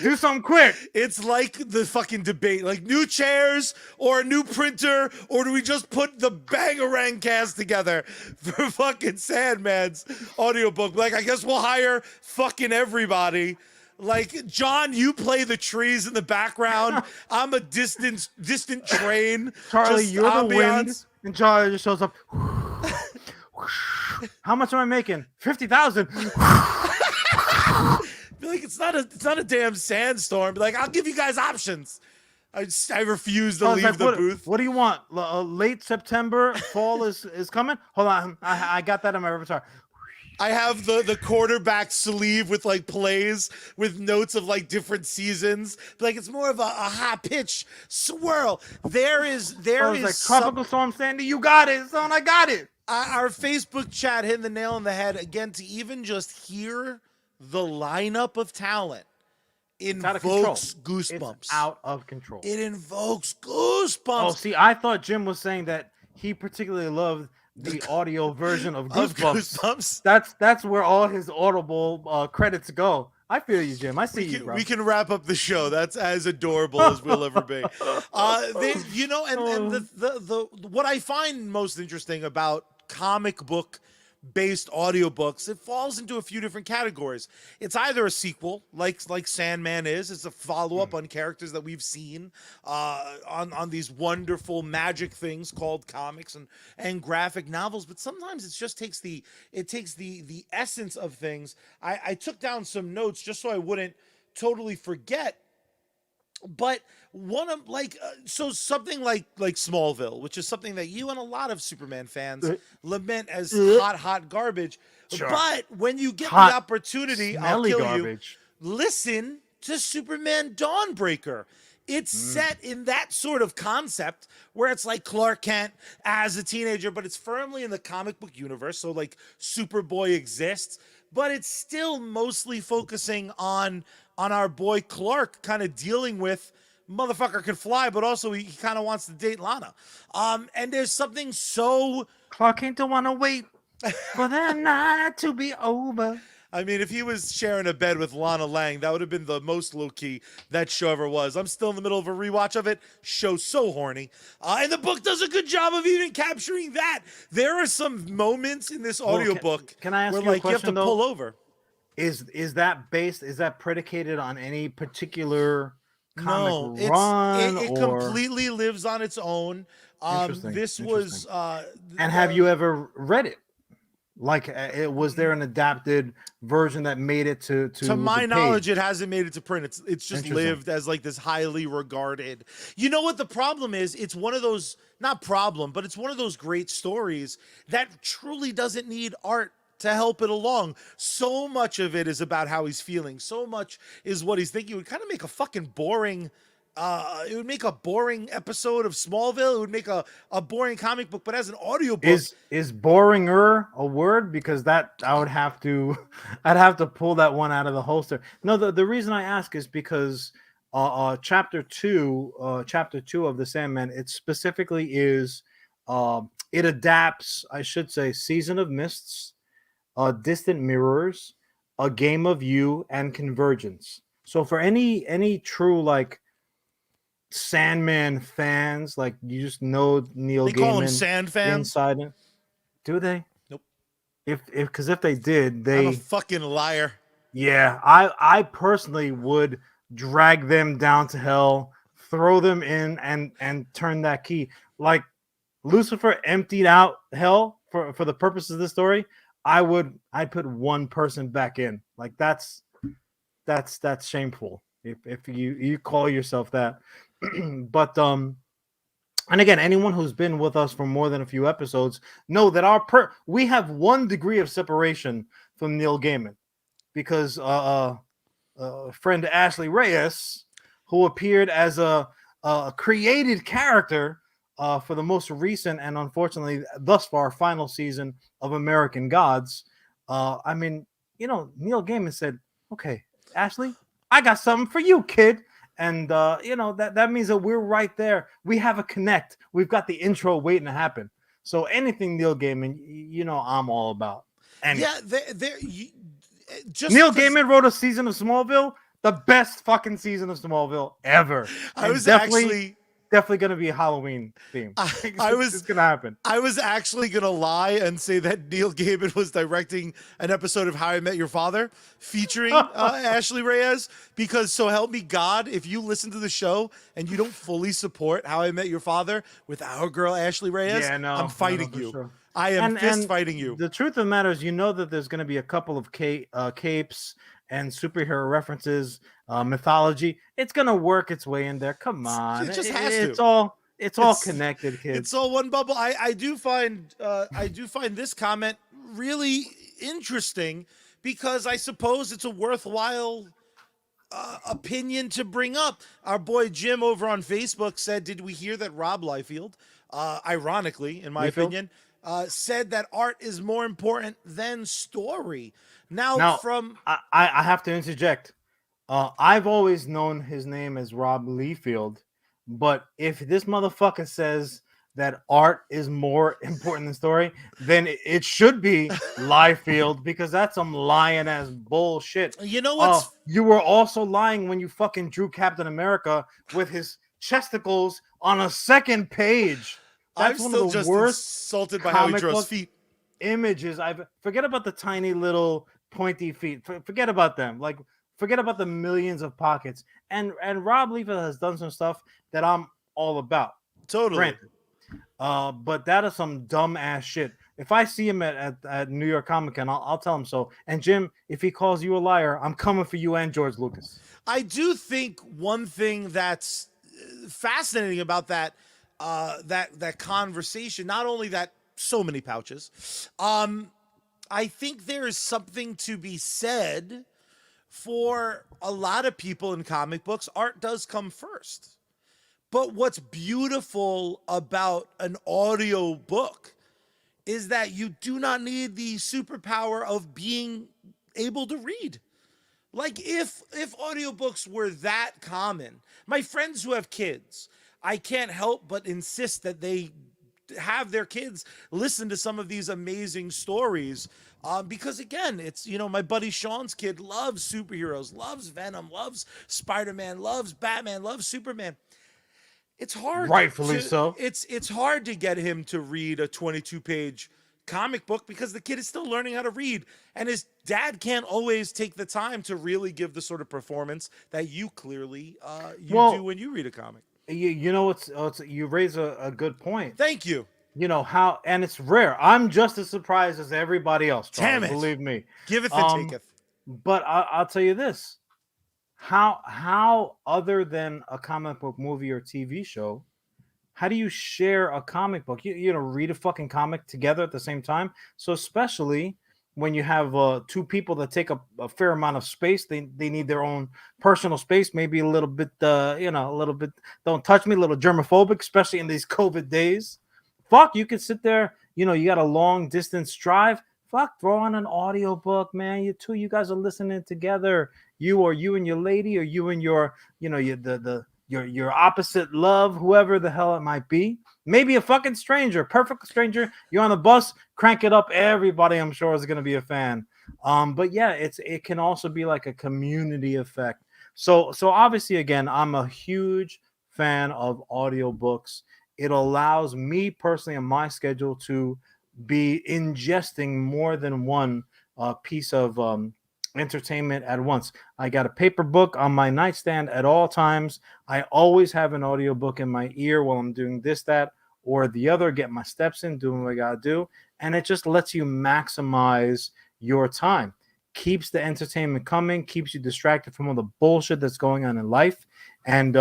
do something quick. It's like the fucking debate, like new chairs or a new printer, or do we just put the Bangarang cast together for fucking Sandman's audiobook? Like, I guess we'll hire fucking everybody. Like, John, you play the trees in the background. I'm a distant train. Charlie, just you're ambiance. the wind, and Charlie just shows up. How much am I making? 50,000. Be like, it's not a damn sandstorm. Be like, I'll give you guys options. I refuse to leave the booth. What do you want? Late September, fall is coming. Hold on, I got that in my repertoire. I have the quarterback sleeve with like plays with notes of like different seasons. Like, it's more of a high pitch swirl. There is like Tropical Storm Sandy. You got it, son. I got it. Our Facebook chat hit the nail on the head again. To even just hear the lineup of talent invokes goosebumps. It's out of control. It invokes goosebumps. Oh, see, I thought Jim was saying that he particularly loved the audio version of Goosebumps. That's where all his Audible credits go. I feel you, Jim. I see you, bro. We can wrap up the show. That's as adorable as we'll ever be. You know, and the what I find most interesting about comic book based audiobooks, it falls into a few different categories. It's either a sequel, like Sandman is. It's a follow-up on characters that we've seen on these wonderful magic things called comics and graphic novels. But sometimes it just takes the essence of things. I took down some notes just so I wouldn't totally forget. But one of so something like Smallville, which is something that you and a lot of Superman fans lament as hot garbage. Sure. But when you get Hot, the opportunity, I'll kill garbage. you. Listen to Superman Dawnbreaker. It's set in that sort of concept where it's like Clark Kent as a teenager, but it's firmly in the comic book universe. So like Superboy exists, but it's still mostly focusing on our boy Clark kind of dealing with motherfucker can fly, but also he kind of wants to date Lana. And there's something so Clark Kent don't want to wait for the night to be over. I mean, if he was sharing a bed with Lana Lang, that would have been the most low-key that show ever was. I'm still in the middle of a rewatch of it. Show's so horny. And the book does a good job of even capturing that. There are some moments in this audiobook can I ask where you a like you have question, to pull over. Is that predicated on any particular comic No, run? it completely lives on its own. This was and have you ever read it? Like, was there an adapted version that made it to my the knowledge, page? it hasn't made it to print. It's just lived as like this highly regarded. You know what the problem is? It's one of those, not problem, but it's one of those great stories that truly doesn't need art to help it along. So much of it is about how he's feeling. So much is what he's thinking. It would kind of make a fucking boring it would make a boring episode of Smallville. It would make a boring comic book, but as an audiobook, Is boringer a word? Because that I would have to, I'd have to pull that one out of the holster. No, the reason I ask is because chapter two of the Sandman, it specifically is, it adapts, I should say, Season of Mists, Distant Mirrors, A Game of You, and Convergence. So for any true like Sandman fans, like you just know Neil they call them Gaiman Sand fans. inside it. Do they? Nope. If because if they did, I'm a they fucking liar. yeah. I personally would drag them down to hell, throw them in, and turn that key. Like Lucifer emptied out hell for the purpose of this story. I'd put one person back in. Like that's shameful if you call yourself that. But and again, anyone who's been with us for more than a few episodes know that we have one degree of separation from Neil Gaiman, because friend Ashley Reyes, who appeared as a created character for the most recent and unfortunately thus far final season of American Gods. I mean, Neil Gaiman said, "Okay, Ashley, I got something for you, kid." And that means that we're right there. We have a connect. We've got the intro waiting to happen. So anything Neil Gaiman, I'm all about. And Yeah, just Neil Gaiman wrote a season of Smallville, the best fucking season of Smallville ever. I was definitely going to be a Halloween theme. It's going to happen. I was actually going to lie and say that Neil Gaiman was directing an episode of How I Met Your Father featuring Ashley Reyes, because so help me God, if you listen to the show and you don't fully support How I Met Your Father with our girl Ashley Reyes, I'm fighting you. Sure. I am fighting you. The truth of the matter is, that there's going to be a couple of capes and superhero references, mythology. It's gonna work its way in there. Come on, it just has to. It's all connected, kids. It's all one bubble. I do find this comment really interesting, because I suppose it's a worthwhile opinion to bring up. Our boy Jim over on Facebook said, "Did we hear that Rob Liefeld, ironically, in my opinion, said that art is more important than story?" Now I have to interject. I've always known his name as Rob Liefeld, but if this motherfucker says that art is more important than story, then it should be Liefeld, because that's some lying ass bullshit. You know what? You were also lying when you fucking drew Captain America with his chesticles on a second page. That's I'm one of the worst insulted by how he draws feet. Images. Forget about the tiny little pointy feet. Forget about them. Like, forget about the millions of pockets. And Rob Liefeld has done some stuff that I'm all about. Totally. Granted. But that is some dumb ass shit. If I see him at New York Comic Con, I'll tell him so. And Jim, if he calls you a liar, I'm coming for you and George Lucas. I do think one thing that's fascinating about that conversation, not only that so many pouches, I think there is something to be said for a lot of people in comic books. Art does come first. But what's beautiful about an audio book is that you do not need the superpower of being able to read. Like, if audiobooks were that common, my friends who have kids, I can't help but insist that they have their kids listen to some of these amazing stories, because again, it's, my buddy Sean's kid loves superheroes, loves Venom, loves Spider-Man, loves Batman, loves Superman. It's hard, rightfully so. It's hard to get him to read a 22-page comic book because the kid is still learning how to read, and his dad can't always take the time to really give the sort of performance that you clearly do when you read a comic. You raise a good point. Thank you. How, and it's rare. I'm just as surprised as everybody else. Charles, damn it! Believe me. Giveth and taketh. But I'll tell you this: how other than a comic book movie or TV show, how do you share a comic book? You read a fucking comic together at the same time. So especially when you have two people that take a fair amount of space, they need their own personal space, maybe a little bit, a little bit, don't touch me, a little germophobic, especially in these COVID days. Fuck, you can sit there, you got a long distance drive. Fuck, throw on an audiobook, man. You guys are listening together. You and your lady, or you and your, your opposite love, whoever the hell it might be. Maybe a fucking stranger, perfect stranger. You're on the bus, crank it up. Everybody, I'm sure, is gonna be a fan. But yeah, it can also be like a community effect. So obviously, again, I'm a huge fan of audiobooks. It allows me personally in my schedule to be ingesting more than one piece of entertainment at once. I got a paper book on my nightstand at all times. I always have an audiobook in my ear while I'm doing this, that, or the other, get my steps in, doing what I got to do. And it just lets you maximize your time. Keeps the entertainment coming, keeps you distracted from all the bullshit that's going on in life. And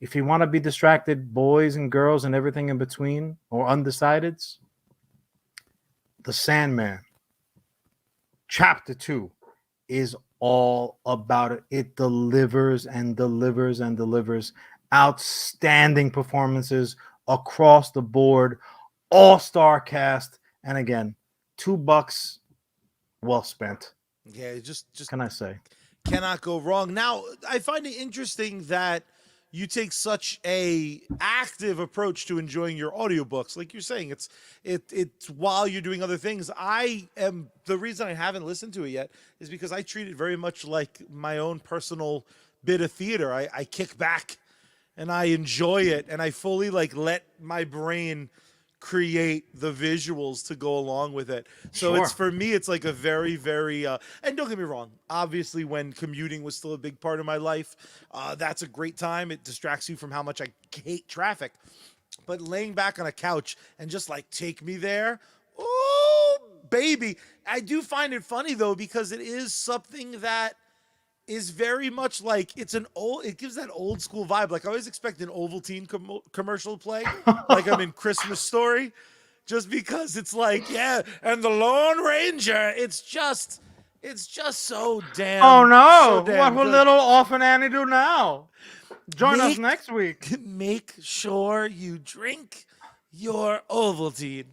if you want to be distracted, boys and girls and everything in between, or undecideds, the Sandman, Chapter 2 is all about it. It delivers and delivers and delivers. Outstanding performances across the board, all-star cast, and again, $2 well spent. Yeah, just can I say? Cannot go wrong. Now, I find it interesting that you take such a active approach to enjoying your audiobooks. Like you're saying, it's while you're doing other things. The reason I haven't listened to it yet is because I treat it very much like my own personal bit of theater. I kick back and I enjoy it, and I fully let my brain create the visuals to go along with it. So Sure. it's, for me, it's like a very, very and don't get me wrong, obviously when commuting was still a big part of my life, that's a great time. It distracts you from how much I hate traffic. But laying back on a couch and just take me there, oh baby. I do find it funny though, because it is something that is very much it gives that old school vibe. I always expect an Ovaltine commercial to play, like I'm in Christmas Story, just because it's yeah, and the Lone Ranger. It's just so damn. Oh no! So damn What will good. little orphan Annie do now? Join us next week. Make sure you drink your Ovaltine.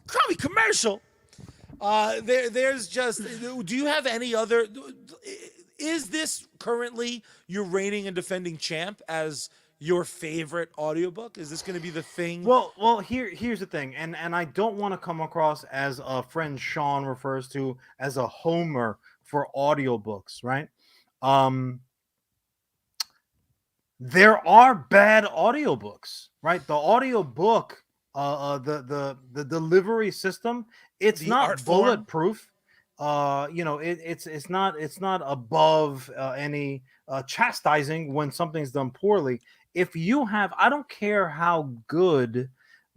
Crummy commercial. There's just. Do you have any other? Is this currently your reigning and defending champ as your favorite audiobook? Is this going to be the thing? Well, here's the thing, and I don't want to come across as a friend Sean refers to as a homer for audiobooks, right? There are bad audiobooks, right? The audiobook, the delivery system, it's The not art form? bulletproof. It's not above any chastising when something's done poorly. If you have, I don't care how good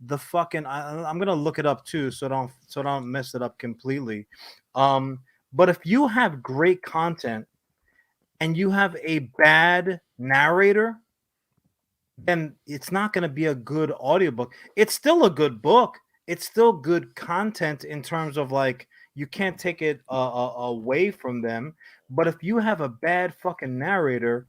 the fucking, I'm gonna look it up too, so don't mess it up completely. But if you have great content and you have a bad narrator, then it's not going to be a good audiobook. It's still a good book. It's still good content in terms of you can't take it away from them. But if you have a bad fucking narrator,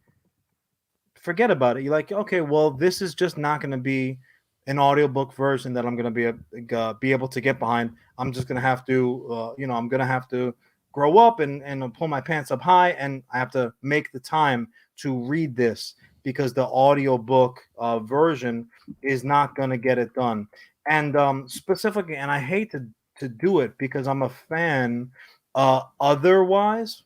forget about it. You're okay, well, this is just not going to be an audiobook version that I'm going to be able to get behind. I'm just going to have to, I'm going to have to grow up and pull my pants up high, and I have to make the time to read this because the audiobook version is not going to get it done. And specifically, and I hate to do it because I'm a fan. Otherwise,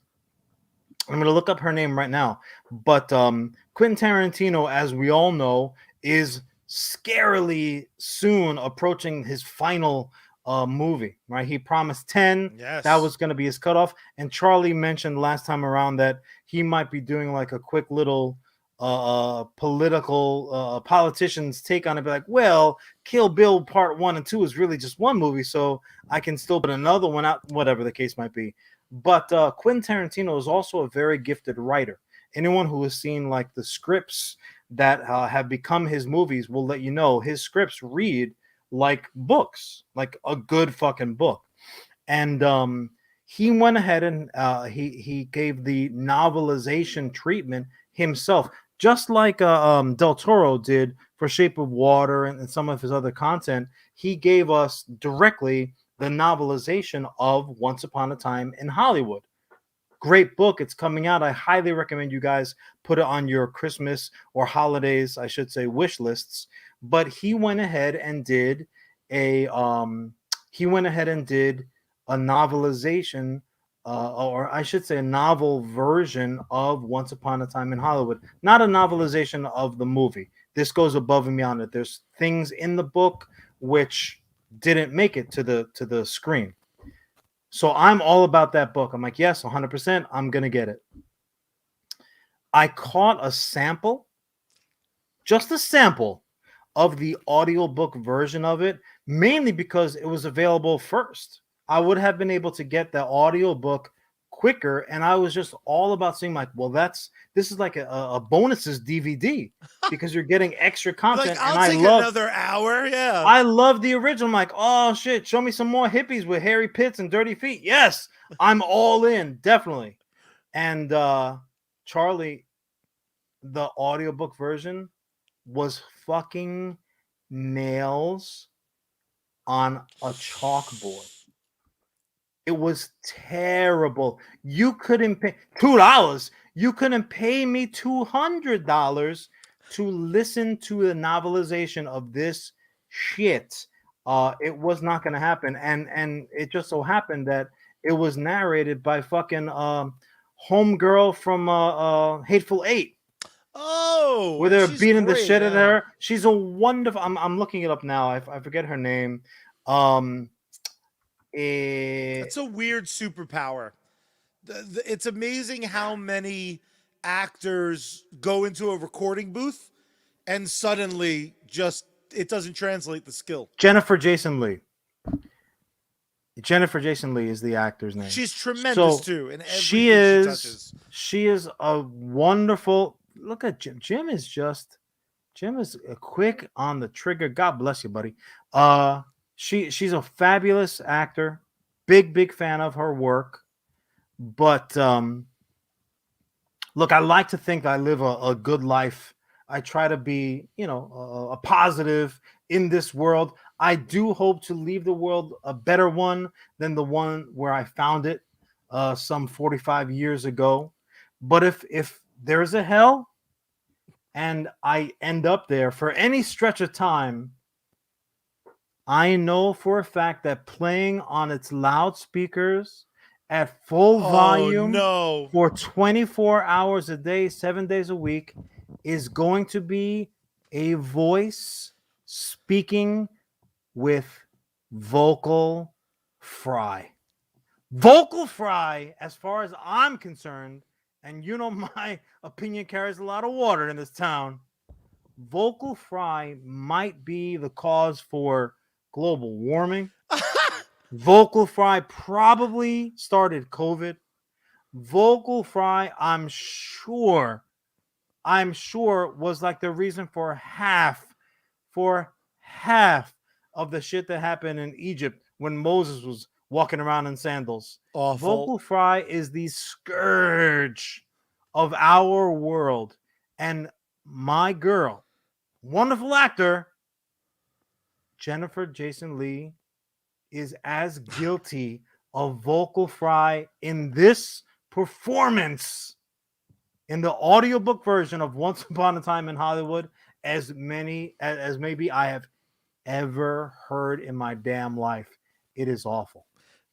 I'm going to look up her name right now. But Quentin Tarantino, as we all know, is scarily soon approaching his final movie, right? He promised 10. Yes. That was going to be his cutoff. And Charlie mentioned last time around that he might be doing a quick little politician's take on it. Be well, Kill Bill Part 1 and 2 is really just one movie, so I can still put another one out, whatever the case might be. But Quentin Tarantino is also a very gifted writer. Anyone who has seen the scripts that have become his movies will let you know his scripts read like books, like a good fucking book. and he went ahead and he gave the novelization treatment himself, just like Del Toro did for Shape of Water and some of his other content. He gave us directly the novelization of Once Upon a Time in Hollywood. Great book. It's coming out. I highly recommend you guys put it on your Christmas or holidays, I should say, wish lists. But he went ahead and did a novelization, or I should say a novel version of Once Upon a Time in Hollywood. Not a novelization of the movie. This goes above and beyond it. There's things in the book which didn't make it to the screen. So I'm all about that book. I'm like, yes, 100%, I'm going to get it. I caught a sample, just a sample of the audiobook version of it, mainly because it was available first. I would have been able to get the audiobook quicker, and I was just all about saying, like, well, this is like a bonuses DVD because you're getting extra content. Like, I'll and take another hour. Yeah. I love the original. I'm like, oh shit, show me some more hippies with hairy pits and dirty feet. Yes, I'm all in, definitely. And Charlie, the audiobook version was fucking nails on a chalkboard. It was terrible. You couldn't pay $2. You couldn't pay me $200 to listen to the novelization of this shit. It was not going to happen, and it just so happened that it was narrated by fucking homegirl from Hateful Eight. Oh, where they're beating the shit out of yeah. her. She's a wonderful. I'm looking it up now. I forget her name. It's a weird superpower. It's amazing how many actors go into a recording booth and suddenly just it doesn't translate the skill. Jennifer Jason Leigh. Jennifer Jason Leigh is the actor's name. She's tremendous too, and she is. She is a wonderful. Look at Jim. Jim is quick on the trigger. God bless you, buddy. She's a fabulous actor. Big fan of her work. But look, I like to think I live a good life. I try to be, a positive in this world. I do hope to leave the world a better one than the one where I found it some 45 years ago. But if there's a hell and I end up there for any stretch of time, I know for a fact that playing on its loudspeakers at full volume for 24 hours a day, 7 days a week is going to be a voice speaking with vocal fry. Vocal fry, as far as I'm concerned, and my opinion carries a lot of water in this town, vocal fry might be the cause for global warming. Vocal fry probably started COVID. Vocal fry, I'm sure was like the reason for half of the shit that happened in Egypt when Moses was walking around in sandals. Awful. Vocal fry is the scourge of our world. And my girl, wonderful actor, Jennifer Jason Leigh, is as guilty of vocal fry in this performance in the audiobook version of Once Upon a Time in Hollywood as maybe I have ever heard in my damn life. It is awful.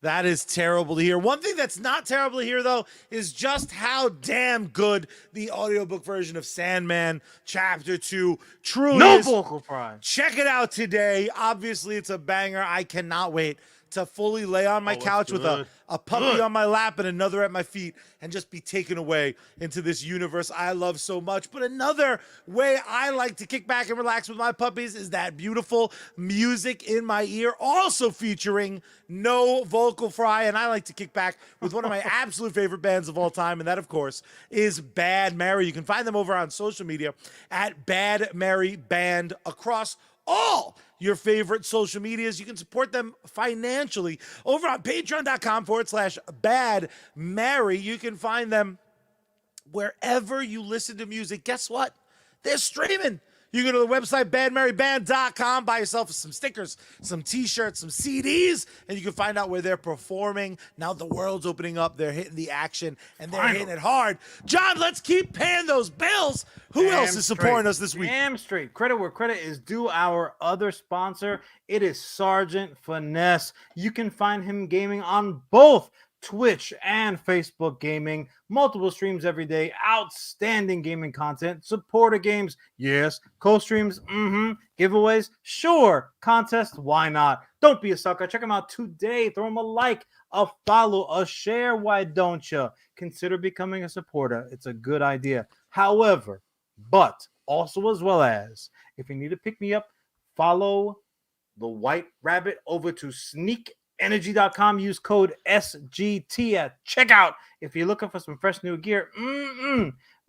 That is terrible to hear. One thing that's not terrible to hear, though, is just how damn good the audiobook version of Sandman Chapter 2 truly is. No vocal fry. Check it out today. Obviously, it's a banger. I cannot wait to fully lay on my couch with a puppy on my lap and another at my feet and just be taken away into this universe I love so much. But another way I like to kick back and relax with my puppies is that beautiful music in my ear, also featuring no vocal fry. And I like to kick back with one of my absolute favorite bands of all time, and that, of course, is Bad Mary. You can find them over on social media at Bad Mary Band across all your favorite social medias. You can support them financially over on patreon.com/Bad Mary. You can find them wherever you listen to music. Guess what? They're streaming. You go to the website, badmaryband.com, buy yourself some stickers, some t-shirts, some CDs, and you can find out where they're performing. Now the world's opening up. They're hitting the action, and they're hitting it hard. John, let's keep paying those bills. Who else is supporting us this week? Damn straight. Credit where credit is due. Our other sponsor, it is Sergeant Finesse. You can find him gaming on both Twitch and Facebook gaming, multiple streams every day, outstanding gaming content, supporter games, yes, co-streams, giveaways, sure, contests, why not? Don't be a sucker. Check him out today. Throw him a like, a follow, a share, why don't you? Consider becoming a supporter. It's a good idea. However, but also as well as, if you need to pick me up, follow the White Rabbit over to sneakenergy.com. Use code SGT at checkout if you're looking for some fresh new gear.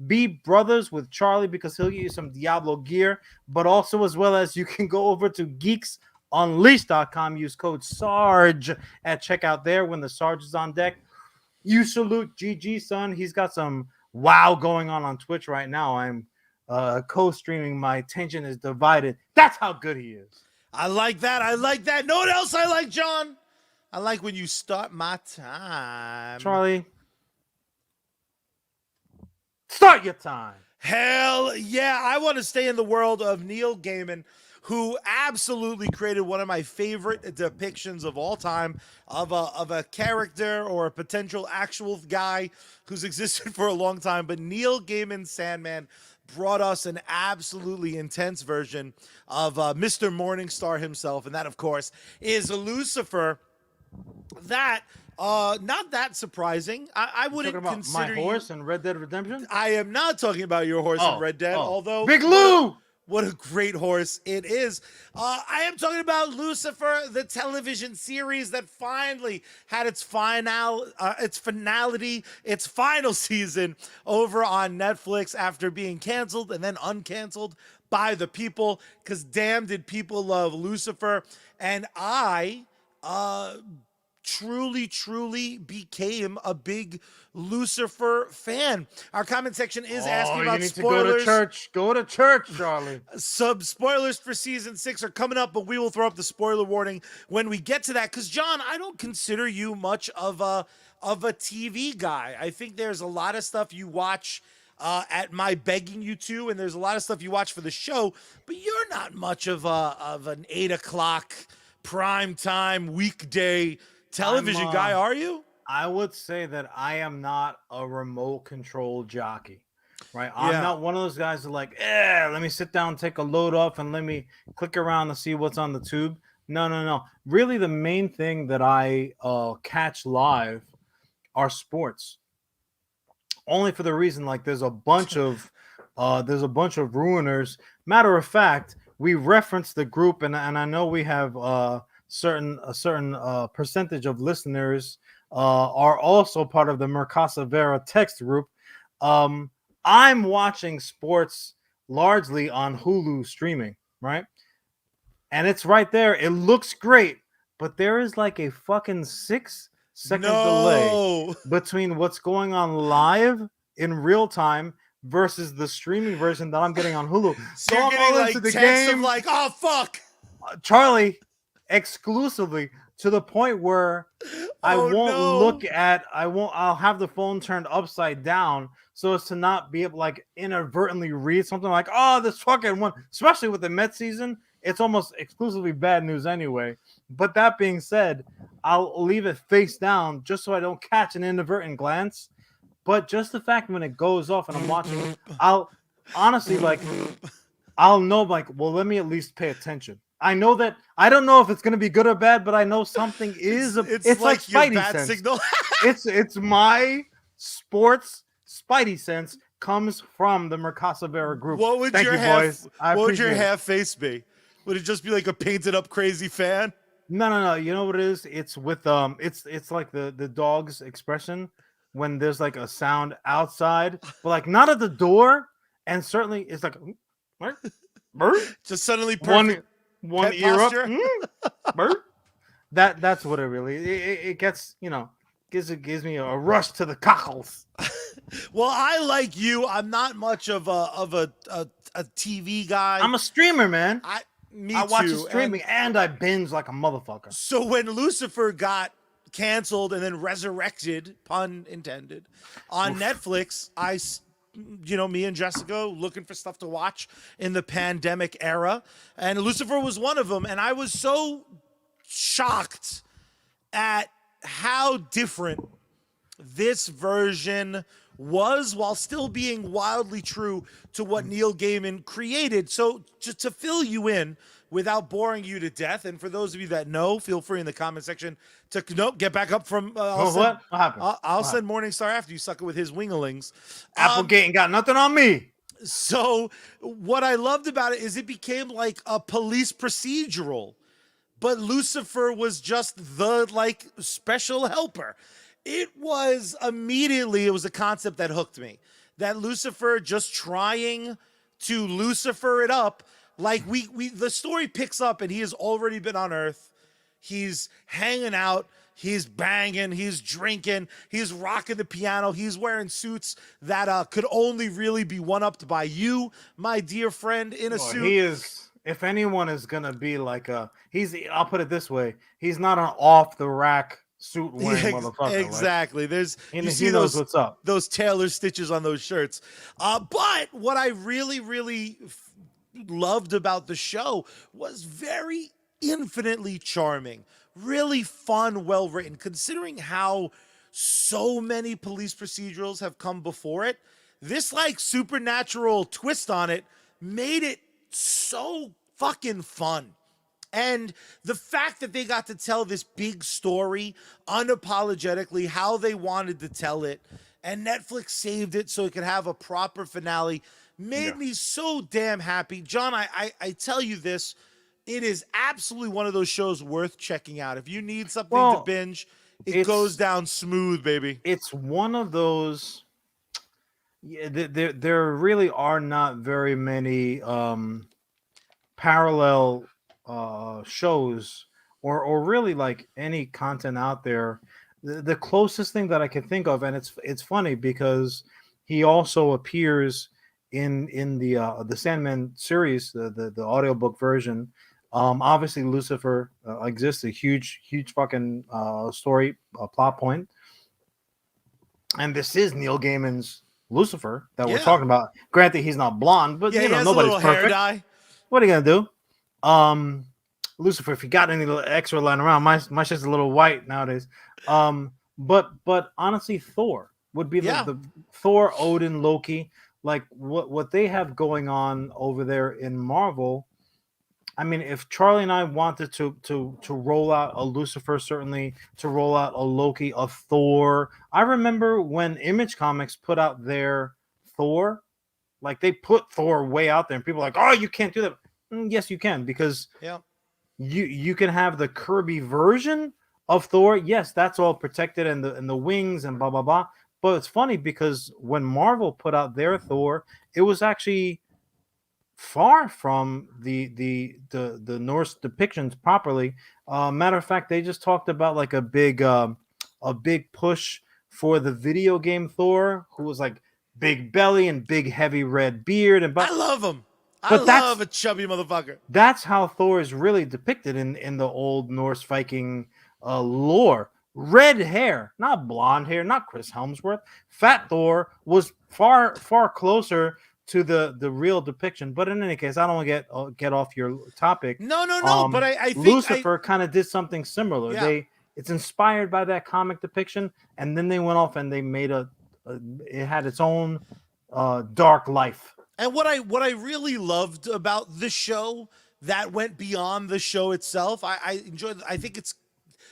Be brothers with Charlie because he'll get you some Diablo gear, but also as well as you can go over to geeksunleashed.com. Use code SARGE at checkout there. When the Sarge is on deck, you salute GG, son. He's got some wow going on Twitch right now. I'm co-streaming. My attention is divided. That's how good he is. I like that. I like that. Know what else I like, John? I like when you start my time. Charlie, start your time. Hell yeah. I want to stay in the world of Neil Gaiman, who absolutely created one of my favorite depictions of all time of a character or a potential actual guy who's existed for a long time. But Neil Gaiman's Sandman brought us an absolutely intense version of Mr. Morningstar himself. And that, of course, is Lucifer. That, not that surprising. I wouldn't talking about consider my horse in Red Dead Redemption. I am not talking about your horse in Red Dead, although Big Lou. What a great horse it is. I am talking about Lucifer, the television series that finally had its finality, its final season over on Netflix after being canceled and then uncanceled by the people, because damn did people love Lucifer. And I truly became a big Lucifer fan. Our comment section is asking about spoilers. Go to church, Charlie. Some spoilers for season 6 are coming up, but we will throw up the spoiler warning when we get to that. Because John, I don't consider you much of a TV guy. I think there's a lot of stuff you watch at my begging you to, and there's a lot of stuff you watch for the show, but you're not much of an 8 o'clock prime time weekday television guy, are you? I would say that I am not a remote control jockey, right? I'm not one of those guys that like, let me sit down, take a load off, and let me click around to see what's on the tube. No. Really, the main thing that I catch live are sports. Only for the reason, like, there's a bunch of ruiners. Matter of fact, we referenced the group, and I know we have a certain percentage of listeners are also part of the Mercasa Vera text group. I'm watching sports largely on Hulu streaming, right? And it's right there. It looks great, but there is like a fucking 6-second delay between what's going on live in real time versus the streaming version that I'm getting on Hulu. So you're getting like the game of like, oh fuck, Charlie, exclusively, to the point where I'll have the phone turned upside down so as to not be able to like inadvertently read something like, oh, this fucking one, especially with the Mets season, it's almost exclusively bad news anyway. But that being said, I'll leave it face down just so I don't catch an inadvertent glance. But just the fact when it goes off and I'm watching, I'll honestly I'll know like, well, let me at least pay attention. I know that I don't know if it's gonna be good or bad, but I know something is. It's like Spidey sense. Signal. it's my sports Spidey sense comes from the Mercasa Vera group. What would your half face be? Would it just be like a painted up crazy fan? No. You know what it is? It's with it's like the dog's expression when there's like a sound outside, but like not at the door, and certainly it's like just suddenly perfect. One Pet ear up. posture. Bird. That's what it really. It gets gives me a rush to the cockles. Well, I like you. I'm not much of a TV guy. I'm a streamer, man. Me I watch the too. streaming and I binge like a motherfucker. So when Lucifer got canceled and then resurrected, pun intended, on Netflix, me and Jessica looking for stuff to watch in the pandemic era, and Lucifer was one of them. And I was so shocked at how different this version was, while still being wildly true to what Neil Gaiman created. So just to fill you in without boring you to death, and for those of you that know, feel free in the comment section to get back up from. What happened? I'll send Morningstar after you suck it with his winglings. Applegate ain't got nothing on me. So what I loved about it is it became like a police procedural, but Lucifer was just the special helper. It was a concept that hooked me. That Lucifer just trying to Lucifer it up. Like the story picks up and he has already been on Earth. He's hanging out. He's banging. He's drinking. He's rocking the piano. He's wearing suits that could only really be one-upped by you, my dear friend, in a suit. He is. If anyone is gonna be like I'll put it this way: he's not an off the rack suit wearing motherfucker. Exactly. You see those what's up. Those Taylor stitches on those shirts. But what I really, really loved about the show was very infinitely charming, really fun, well written. Considering how so many police procedurals have come before it, this supernatural twist on it made it so fucking fun. And the fact that they got to tell this big story unapologetically how they wanted to tell it, and Netflix saved it so it could have a proper finale, made me so damn happy. John, I tell you this, it is absolutely one of those shows worth checking out. If you need something to binge, it goes down smooth, baby. It's one of those. Yeah, there really are not very many parallel shows or really any content out there. The closest thing that I can think of, and it's funny because he also appears in the Sandman series, the audiobook version. Obviously Lucifer exists, a huge fucking story plot point, and this is Neil Gaiman's Lucifer that we're talking about. Granted, he's not blonde, but nobody's perfect. Hair dye. What are you gonna do? Lucifer, if you got any little extra lying around, my shit's a little white nowadays. But honestly, Thor would be the Thor, Odin, Loki, what they have going on over there in Marvel. I mean, if Charlie and I wanted to roll out a Lucifer, certainly to roll out a Loki, a Thor. I remember when Image Comics put out their Thor, they put Thor way out there, and people were like, oh, you can't do that. Yes, you can, because you can have the Kirby version of Thor. Yes, that's all protected and the wings and blah blah blah. But it's funny because when Marvel put out their Thor, it was actually far from the Norse depictions properly. Matter of fact, they just talked about a big push for the video game Thor, who was big belly and big heavy red beard, and I love him. I love a chubby motherfucker. That's how Thor is really depicted in the old Norse Viking lore. Red hair, not blonde hair, not Chris Hemsworth. Fat Thor was far closer to the real depiction. But in any case, I don't want to get off your topic. No. But I think Lucifer kind of did something similar. Yeah. It's inspired by that comic depiction, and then they went off and they made it had its own dark life. And what I really loved about the show that went beyond the show itself, I enjoyed. I think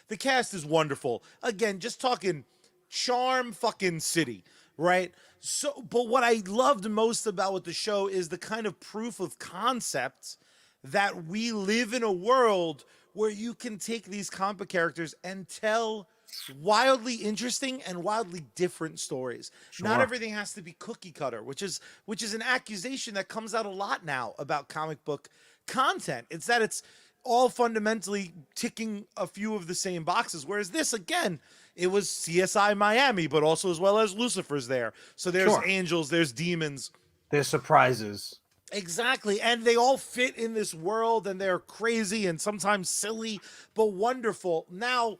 the cast is wonderful. Again, just talking charm fucking city, right? So, but what I loved most about the show is the kind of proof of concept that we live in a world where you can take these comic characters and tell wildly interesting and wildly different stories. Sure. Not everything has to be cookie cutter, which is an accusation that comes out a lot now about comic book content. It's that all fundamentally ticking a few of the same boxes. Whereas this, again, it was CSI Miami, but also as well as Lucifer's there. So there's angels, there's demons. There's surprises. Exactly. And they all fit in this world, and they're crazy and sometimes silly, but wonderful. Now,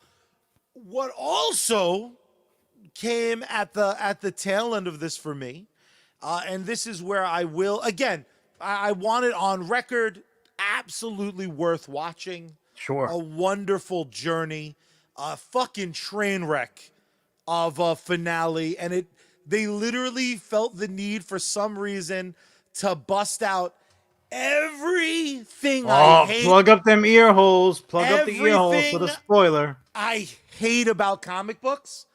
what also came at the tail end of this for me, and this is where I will, again, I want it on record, absolutely worth watching. Sure. A wonderful journey, a fucking train wreck of a finale. And they literally felt the need for some reason to bust out everything I hate. Plug up them ear holes. Plug up the ear holes for the spoiler. I hate about comic books,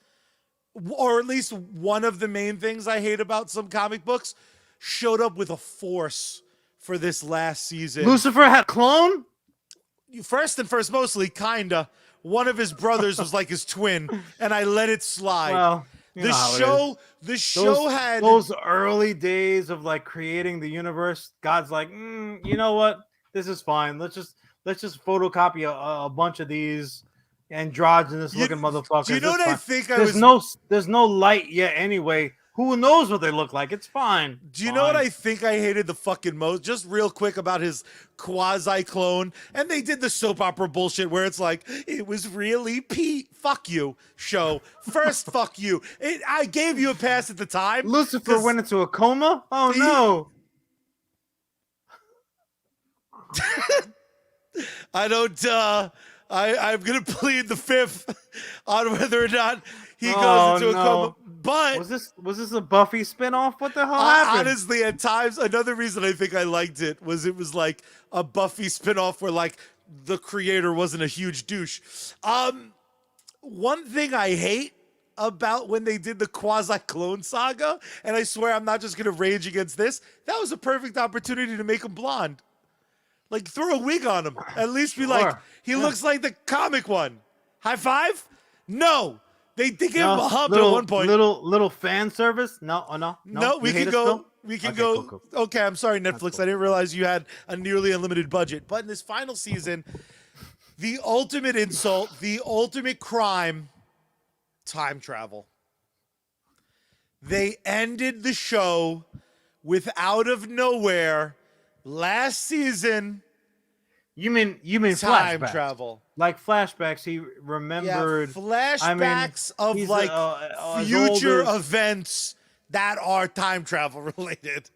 or at least one of the main things I hate about some comic books, showed up with a force for this last season. Lucifer had a clone? First and first, mostly, kinda. One of his brothers was like his twin, and I let it slide. Well, the show had those early days of like creating the universe. God's like, you know what? This is fine. Let's just photocopy a bunch of these androgynous looking motherfuckers. Do you know what I think? There's no light yet anyway. Who knows what they look like? It's fine. Do you know what I think I hated the fucking most? Just real quick about his quasi-clone. And they did the soap opera bullshit where it's like, it was really Pete. Fuck you, show. First, fuck you. I gave you a pass at the time. Lucifer went into a coma? Oh, no. I don't, I'm going to plead the fifth on whether or not he goes into a coma. But was this a Buffy spinoff? What the hell happened? Honestly, at times, another reason I think I liked it was like a Buffy spinoff where like the creator wasn't a huge douche. One thing I hate about when they did the quasi-clone saga, and I swear I'm not just gonna rage against this, that was a perfect opportunity to make him blonde. Like throw a wig on him. At least be like, he looks like the comic one. High five? No. They gave him a hump at one point. Little fan service? No. We can go. We can go. Cool. Okay, I'm sorry, Netflix. Cool. I didn't realize you had a nearly unlimited budget. But in this final season, the ultimate insult, the ultimate crime, time travel. They ended the show with out of nowhere last season. You mean time flashbacks. Travel? Like flashbacks, he remembered flashbacks of like future events that are time travel related.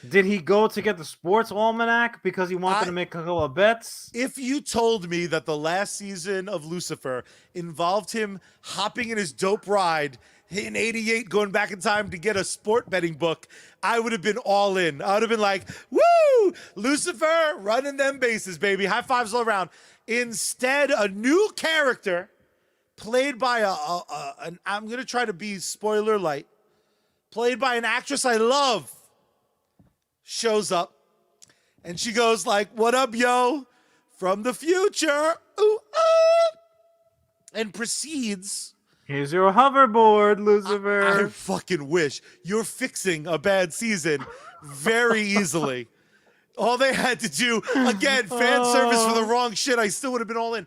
Did he go to get the sports almanac because he wanted to make a couple of bets? If you told me that the last season of Lucifer involved him hopping in his dope ride in '88, going back in time to get a sport betting book, I would have been all in. I would have been like, woo, Lucifer running them bases, baby. High fives all around. Instead, a new character played by I'm going to try to be spoiler light, played by an actress I love, shows up. And she goes like, what up, yo? From the future. Ooh, and proceeds. Here's your hoverboard, Lucifer. I fucking wish. You're fixing a bad season very easily. All they had to do, again, fan service for the wrong shit, I still would have been all in.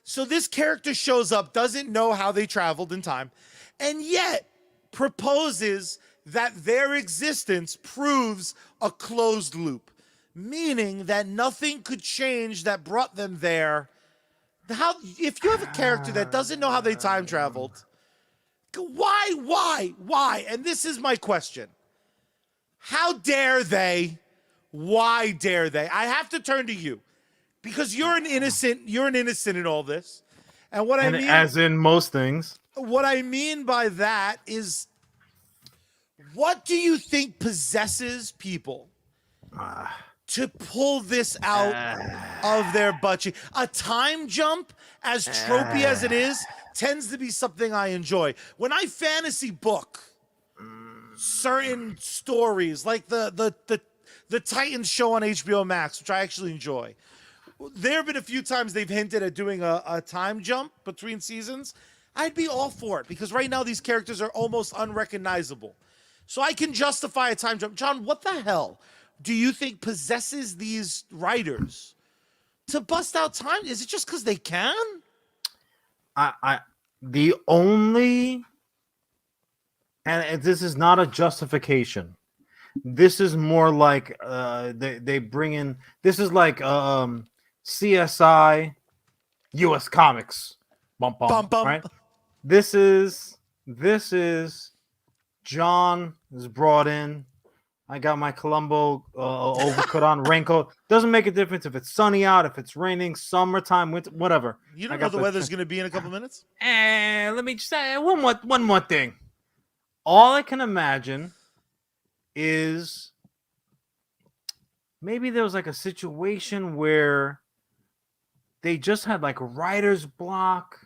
So this character shows up, doesn't know how they traveled in time, and yet proposes that their existence proves a closed loop, meaning that nothing could change that brought them there. If you have a character that doesn't know how they time traveled, why? And this is my question. How dare they? Why dare they? I have to turn to you because you're an innocent in all this. And I mean, as in most things, what I mean by that is, what do you think possesses people to pull this out of their budget? A time jump, as tropey as it is, tends to be something I enjoy. When I fantasy book certain stories, like the Titans show on HBO Max, which I actually enjoy, there have been a few times they've hinted at doing a time jump between seasons. I'd be all for it because right now these characters are almost unrecognizable. So I can justify a time jump. John, what the hell do you think possesses these writers to bust out time? Is it just because they can? The only, and this is not a justification. This is more like they bring in. This is like CSI, U.S. Comics, bump bump, right? This is John is brought in. I got my Colombo overcoat on, raincoat. Doesn't make a difference if it's sunny out, if it's raining, summertime, winter, whatever. You don't know the weather's going to be in a couple minutes? And let me just say one more thing. All I can imagine is maybe there was like a situation where they just had like a writer's block,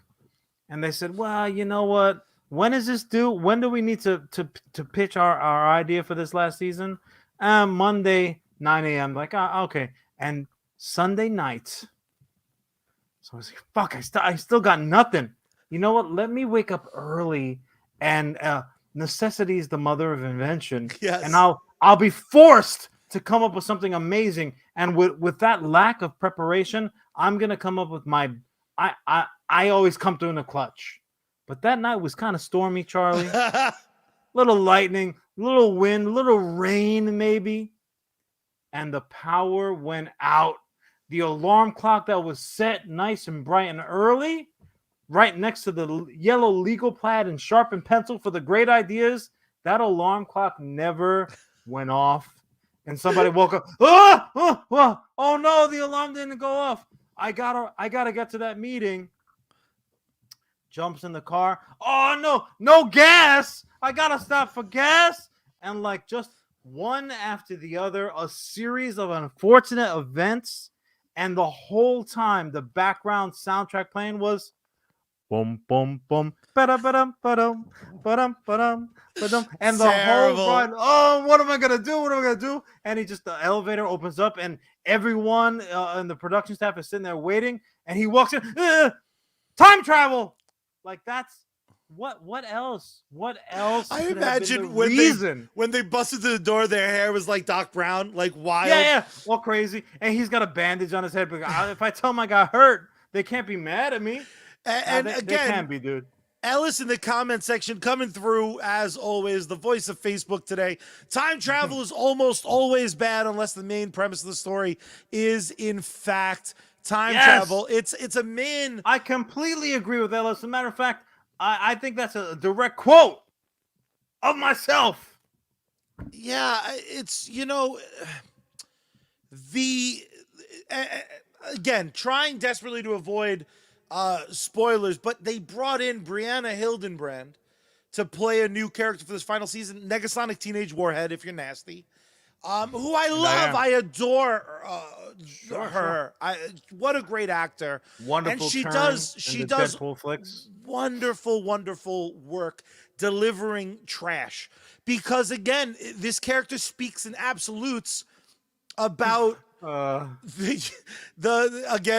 and they said, "Well, you know what? When is this due? When do we need to pitch our idea for this last season?" Monday, 9 a.m. Like, okay. And Sunday night. So I was like, fuck, I still got nothing. You know what? Let me wake up early, and necessity is the mother of invention. Yes. And I'll be forced to come up with something amazing. And with that lack of preparation, I'm gonna come up with my I always come through in a clutch. But that night was kind of stormy, Charlie. Little lightning, little wind, little rain, maybe. And the power went out. The alarm clock that was set nice and bright and early, right next to the yellow legal pad and sharpened pencil for the great ideas, that alarm clock never went off. And somebody woke up. Oh no, the alarm didn't go off. I gotta get to that meeting. Jumps in the car. Oh no gas. I gotta stop for gas. And like just one after the other, a series of unfortunate events. And the whole time, the background soundtrack playing was boom, boom, boom, ba-dum, ba-dum, ba-dum, ba-dum, ba-dum. And the Terrible. whole ride, oh, what am I gonna do? What am I gonna do? And the elevator opens up, and everyone in the production staff is sitting there waiting, and he walks in, time travel. Like that's what else? What else? I imagine when they busted through the door, their hair was like Doc Brown, like wild. Yeah, all crazy. And he's got a bandage on his head. But if I tell him I got hurt, they can't be mad at me. And they again, can be, dude. Ellis in the comment section coming through as always, the voice of Facebook today. Time travel is almost always bad unless the main premise of the story is in fact time travel. It's a man. I completely agree with Ellis. As a matter of fact, I think that's a direct quote of myself. Yeah, it's, again, trying desperately to avoid spoilers, but they brought in Brianna Hildenbrand to play a new character for this final season, Negasonic Teenage Warhead, if you're nasty. Who I love, I adore her. What a great actor! Wonderful, and she turn does Deadpool flicks. Wonderful work delivering trash. Because again, this character speaks in absolutes about again,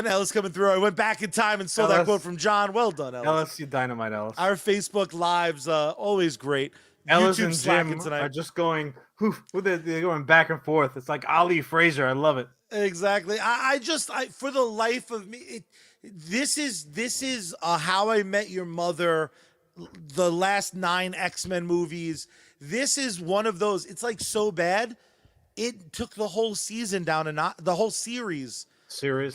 Ellis coming through. I went back in time and saw that quote from John. Well done, Ellis. Ellis, you dynamite, Ellis. Our Facebook lives always great. Ellis YouTube and slacking Jim are just going. They're going back and forth. It's like Ali Fraser. I love it. Exactly. I for the life of me, this is How I Met Your Mother, the last 9 X-Men movies. This is one of those. It's like so bad, it took the whole season down the whole series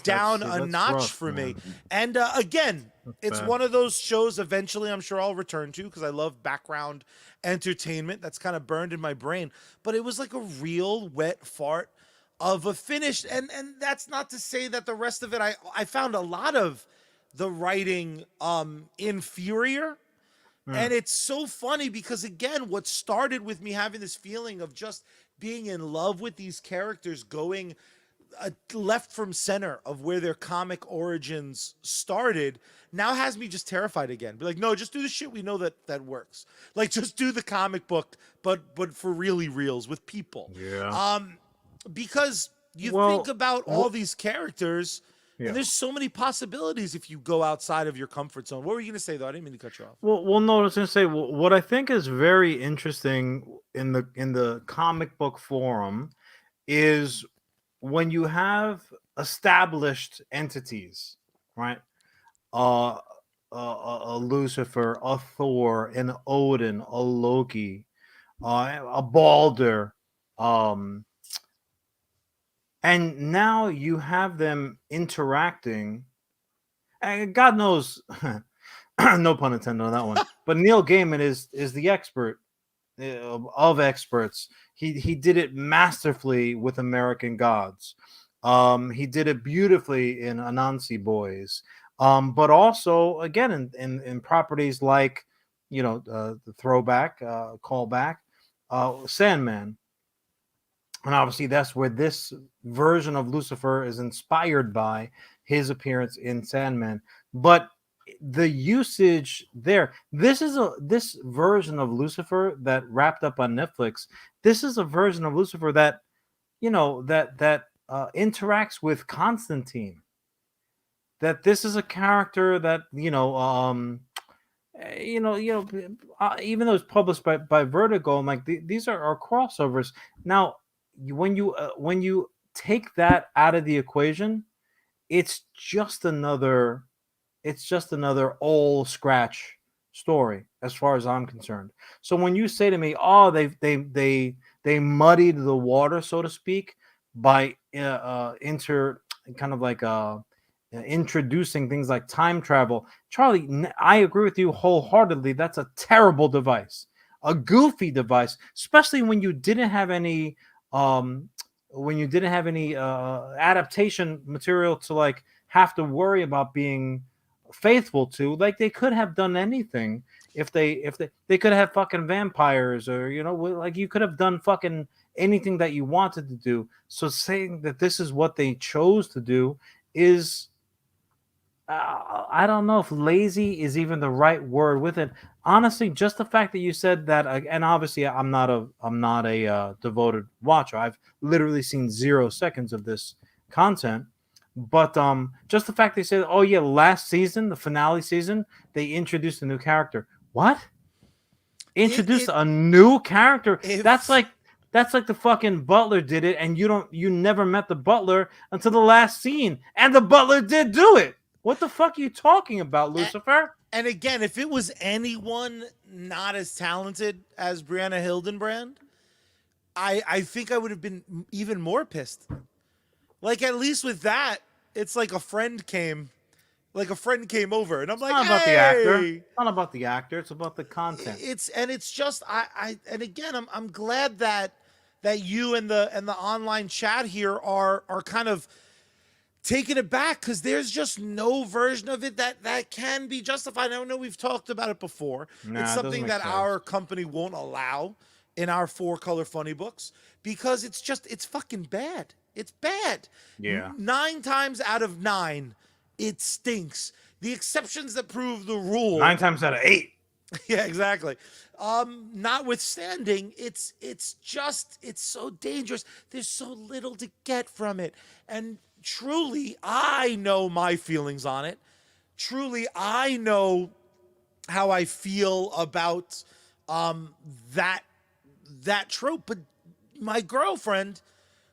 down a notch rough, for me. And again, it's bad. One of those shows eventually I'm sure I'll return to because I love background entertainment. That's kind of burned in my brain. But it was like a real wet fart of a finish. And that's not to say that the rest of it, I found a lot of the writing inferior. And it's so funny because, again, what started with me having this feeling of just being in love with these characters going left from center of where their comic origins started now has me just terrified again. Be like, no, just do the shit we know that works. Like, just do the comic book, but for really reals with people. Yeah. Because you think about all these characters. Yeah. And there's so many possibilities if you go outside of your comfort zone. What were you going to say, though? I didn't mean to cut you off. Well, no, I was going to say what I think is very interesting in the comic book forum is when you have established entities, right? Uh, a Lucifer, a Thor, an Odin, a Loki, a Balder, um, and now you have them interacting. And God knows, no pun intended on that one. But Neil Gaiman is the expert of experts. He did it masterfully with American Gods. He did it beautifully in Anansi Boys. But also again in properties like the throwback callback Sandman, and obviously that's where this version of Lucifer is inspired by his appearance in Sandman. But the usage there, this version of Lucifer that wrapped up on Netflix. This is a version of Lucifer that interacts with Constantine. That this is a character that even though it's published by Vertigo, I'm like these are crossovers. Now, when you take that out of the equation, it's just another old scratch story as far as I'm concerned. So when you say to me, "Oh, they muddied the water, so to speak, by kind of like introducing things like time travel," Charlie, I agree with you wholeheartedly. That's a terrible device, a goofy device, especially when you didn't have any um, adaptation material to like have to worry about being faithful to. Like they could have done anything if they could have fucking vampires, or like you could have done fucking anything that you wanted to do. So saying that this is what they chose to do is I don't know if lazy is even the right word with it. Honestly, just the fact that you said that, and obviously I'm not a devoted watcher. I've literally seen 0 seconds of this content, but just the fact they said, "Oh yeah, last season, the finale season, they introduced a new character." What? Introduced a new character? That's like the fucking butler did it, and you never met the butler until the last scene, and the butler did do it. What the fuck are you talking about, Lucifer? And again, if it was anyone not as talented as Brianna Hildenbrand, I think I would have been even more pissed. Like at least with that, it's like a friend came over, and I'm like, Not about the actor. It's not about the actor. It's about the content. It's just and again, I'm glad that you and the online chat here are kind of taking it back, because there's just no version of it that can be justified. I know we've talked about it before. It's something that our company won't allow in our 4-color funny books, because it's fucking bad. It's bad. Yeah. 9 times out of 9, it stinks. The exceptions that prove the rule. 9 times out of 8. Yeah, exactly. Notwithstanding, it's so dangerous. There's so little to get from it. And truly, I know my feelings on it. Truly, I know how I feel about that trope. But my girlfriend,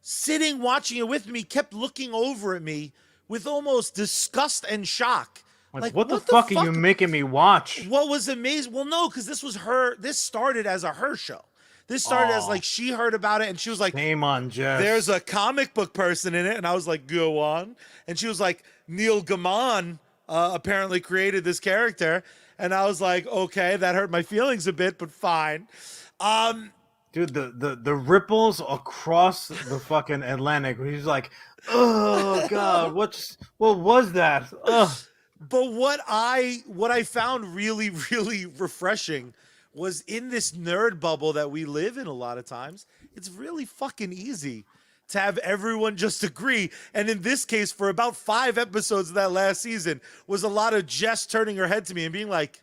sitting watching it with me, kept looking over at me with almost disgust and shock. Like what the fuck are you making me watch? What was amazing? Well, no, because this started as a her show. This started as like she heard about it and she was like, "Shame on Jess. There's a comic book person in it," and I was like, "Go on." And she was like, "Neil Gaiman apparently created this character," and I was like, "Okay, that hurt my feelings a bit, but fine." Dude, the ripples across the fucking Atlantic. He's like, "Oh God, what was that?" Ugh. But what I found really, really refreshing was in this nerd bubble that we live in a lot of times, it's really fucking easy to have everyone just agree. And in this case, for about 5 episodes of that last season, was a lot of Jess turning her head to me and being like,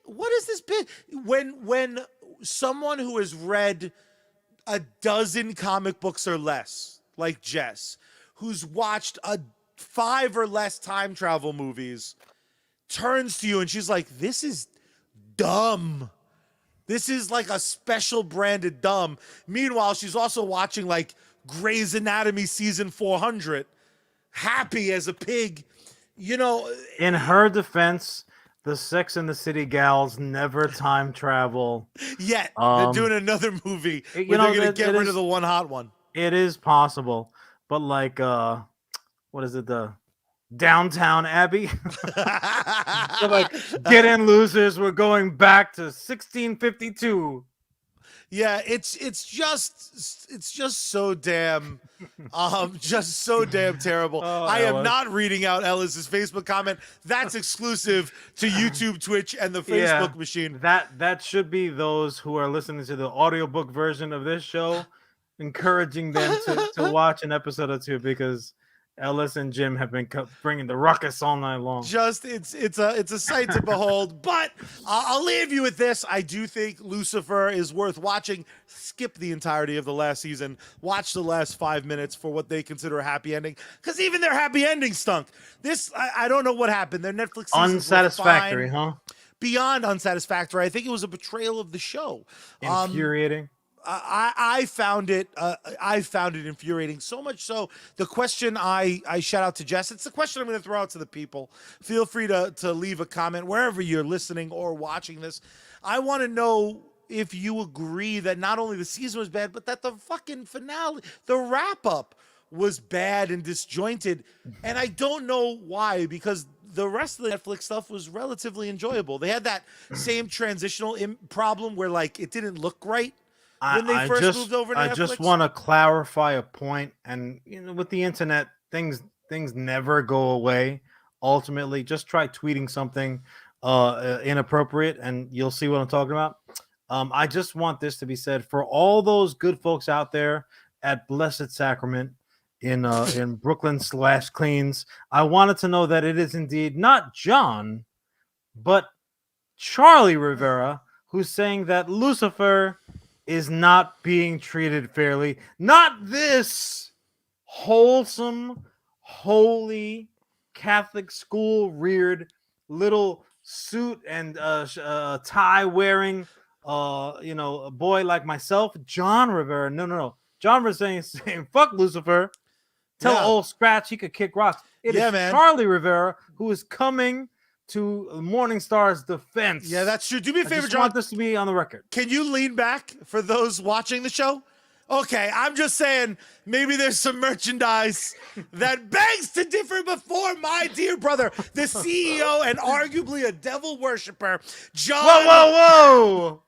what is this bit? When someone who has read a dozen comic books or less, like Jess, who's watched 5 or less time travel movies, turns to you and she's like, "This is dumb. This is like a special branded dumb." Meanwhile, she's also watching like Grey's Anatomy season 400, happy as a pig. You know, In her defense, the Sex and the City gals never time travel. yet they're doing another movie where they're going to get rid of the one hot one. It is possible, but like, what is it? The Downtown Abbey. So like, get in, losers. We're going back to 1652. Yeah, it's just so damn just so damn terrible. Oh, I am Ellis. not reading out Ellis's Facebook comment. That's exclusive to YouTube, Twitch, and the Facebook machine. That should be those who are listening to the audiobook version of this show, encouraging them to watch an episode or two, because Ellis and Jim have been bringing the ruckus all night long. Just it's a sight to behold. But I'll leave you with this. I do think Lucifer is worth watching. Skip the entirety of the last season. Watch the last 5 minutes for what they consider a happy ending, because even their happy ending stunk. This I don't know what happened. Their Netflix seasons Unsatisfactory, were fine. huh? Beyond unsatisfactory. I think it was a betrayal of the show. Infuriating. I found it infuriating, so much so. The question I shout out to Jess, it's the question I'm going to throw out to the people. Feel free to leave a comment wherever you're listening or watching this. I want to know if you agree that not only the season was bad, but that the fucking finale, the wrap up, was bad and disjointed. And I don't know why, because the rest of the Netflix stuff was relatively enjoyable. They had that same transitional problem where like it didn't look right when they first moved over to Netflix. I just want to clarify a point, and with the internet, things never go away. Ultimately, just try tweeting something inappropriate, and you'll see what I'm talking about. I just want this to be said for all those good folks out there at Blessed Sacrament in Brooklyn / Queens. I wanted to know that it is indeed not John, but Charlie Rivera who's saying that Lucifer is not being treated fairly. Not this wholesome, holy, Catholic school reared little suit and tie wearing a boy like myself, John Rivera. No. John Rivera saying fuck Lucifer. Tell old Scratch he could kick rocks. It is man. Charlie Rivera who is coming to Morningstar's defense. Yeah, that's true. Do me a favor, John. I want this to be on the record. Can you lean back for those watching the show? Okay, I'm just saying maybe there's some merchandise that begs to differ before my dear brother, the CEO and arguably a devil worshiper, John. Whoa!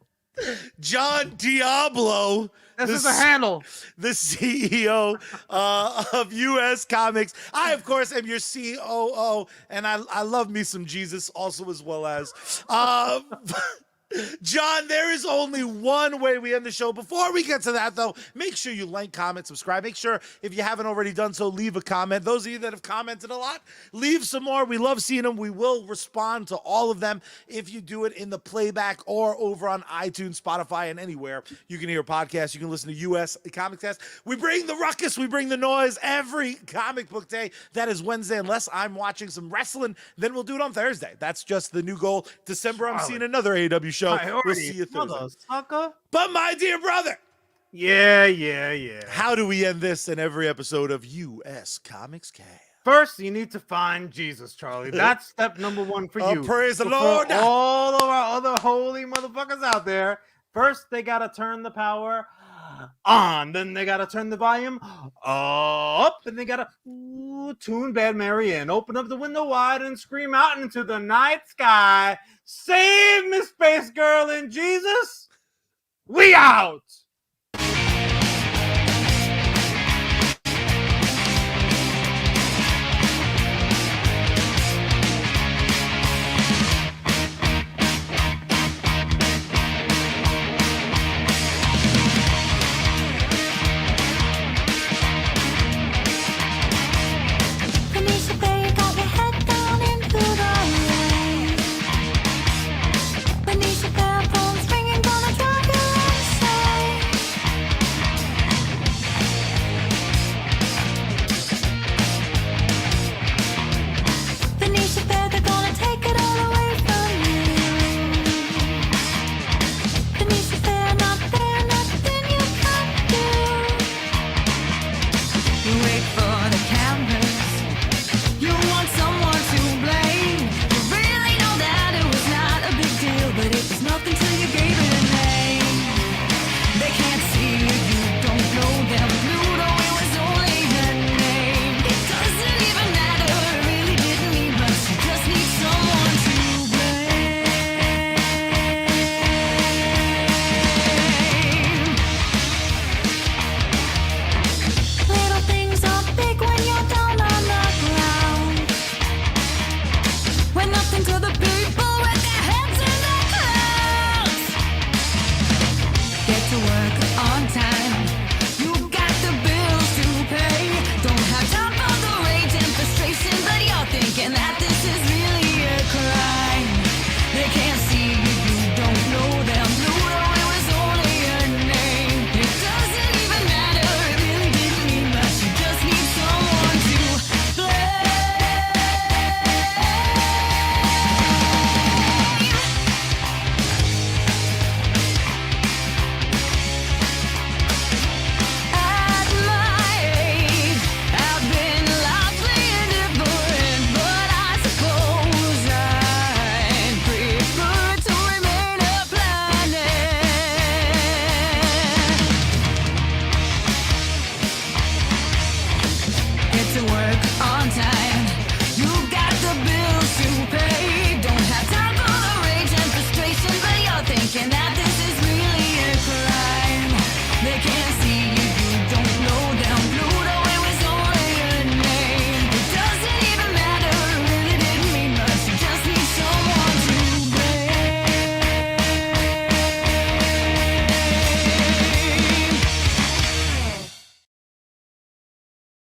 John Diablo. This is a handle. The CEO of US Comics. I, of course, am your COO, and I love me some Jesus also, as well as John, there is only one way we end the show. Before we get to that, though, make sure you like, comment, subscribe. Make sure, if you haven't already done so, leave a comment. Those of you that have commented a lot, leave some more. We love seeing them. We will respond to all of them if you do it in the playback or over on iTunes, Spotify, and anywhere you can hear a podcast. You can listen to US Comics Cast. We bring the ruckus. We bring the noise every comic book day. That is Wednesday, unless I'm watching some wrestling. Then we'll do it on Thursday. That's just the new goal. December, I'm seeing another AEW show. We'll see you Thursday. But my dear brother. Yeah. How do we end this in every episode of US Comics Cast? First, you need to find Jesus, Charlie. That's step number one for you. Praise the For Lord. all of our other holy motherfuckers out there, first they got to turn the power on. Then they got to turn the volume up. And they got to tune Bad Mary in. Open up the window wide and scream out into the night sky. Save me, space girl and Jesus. We out.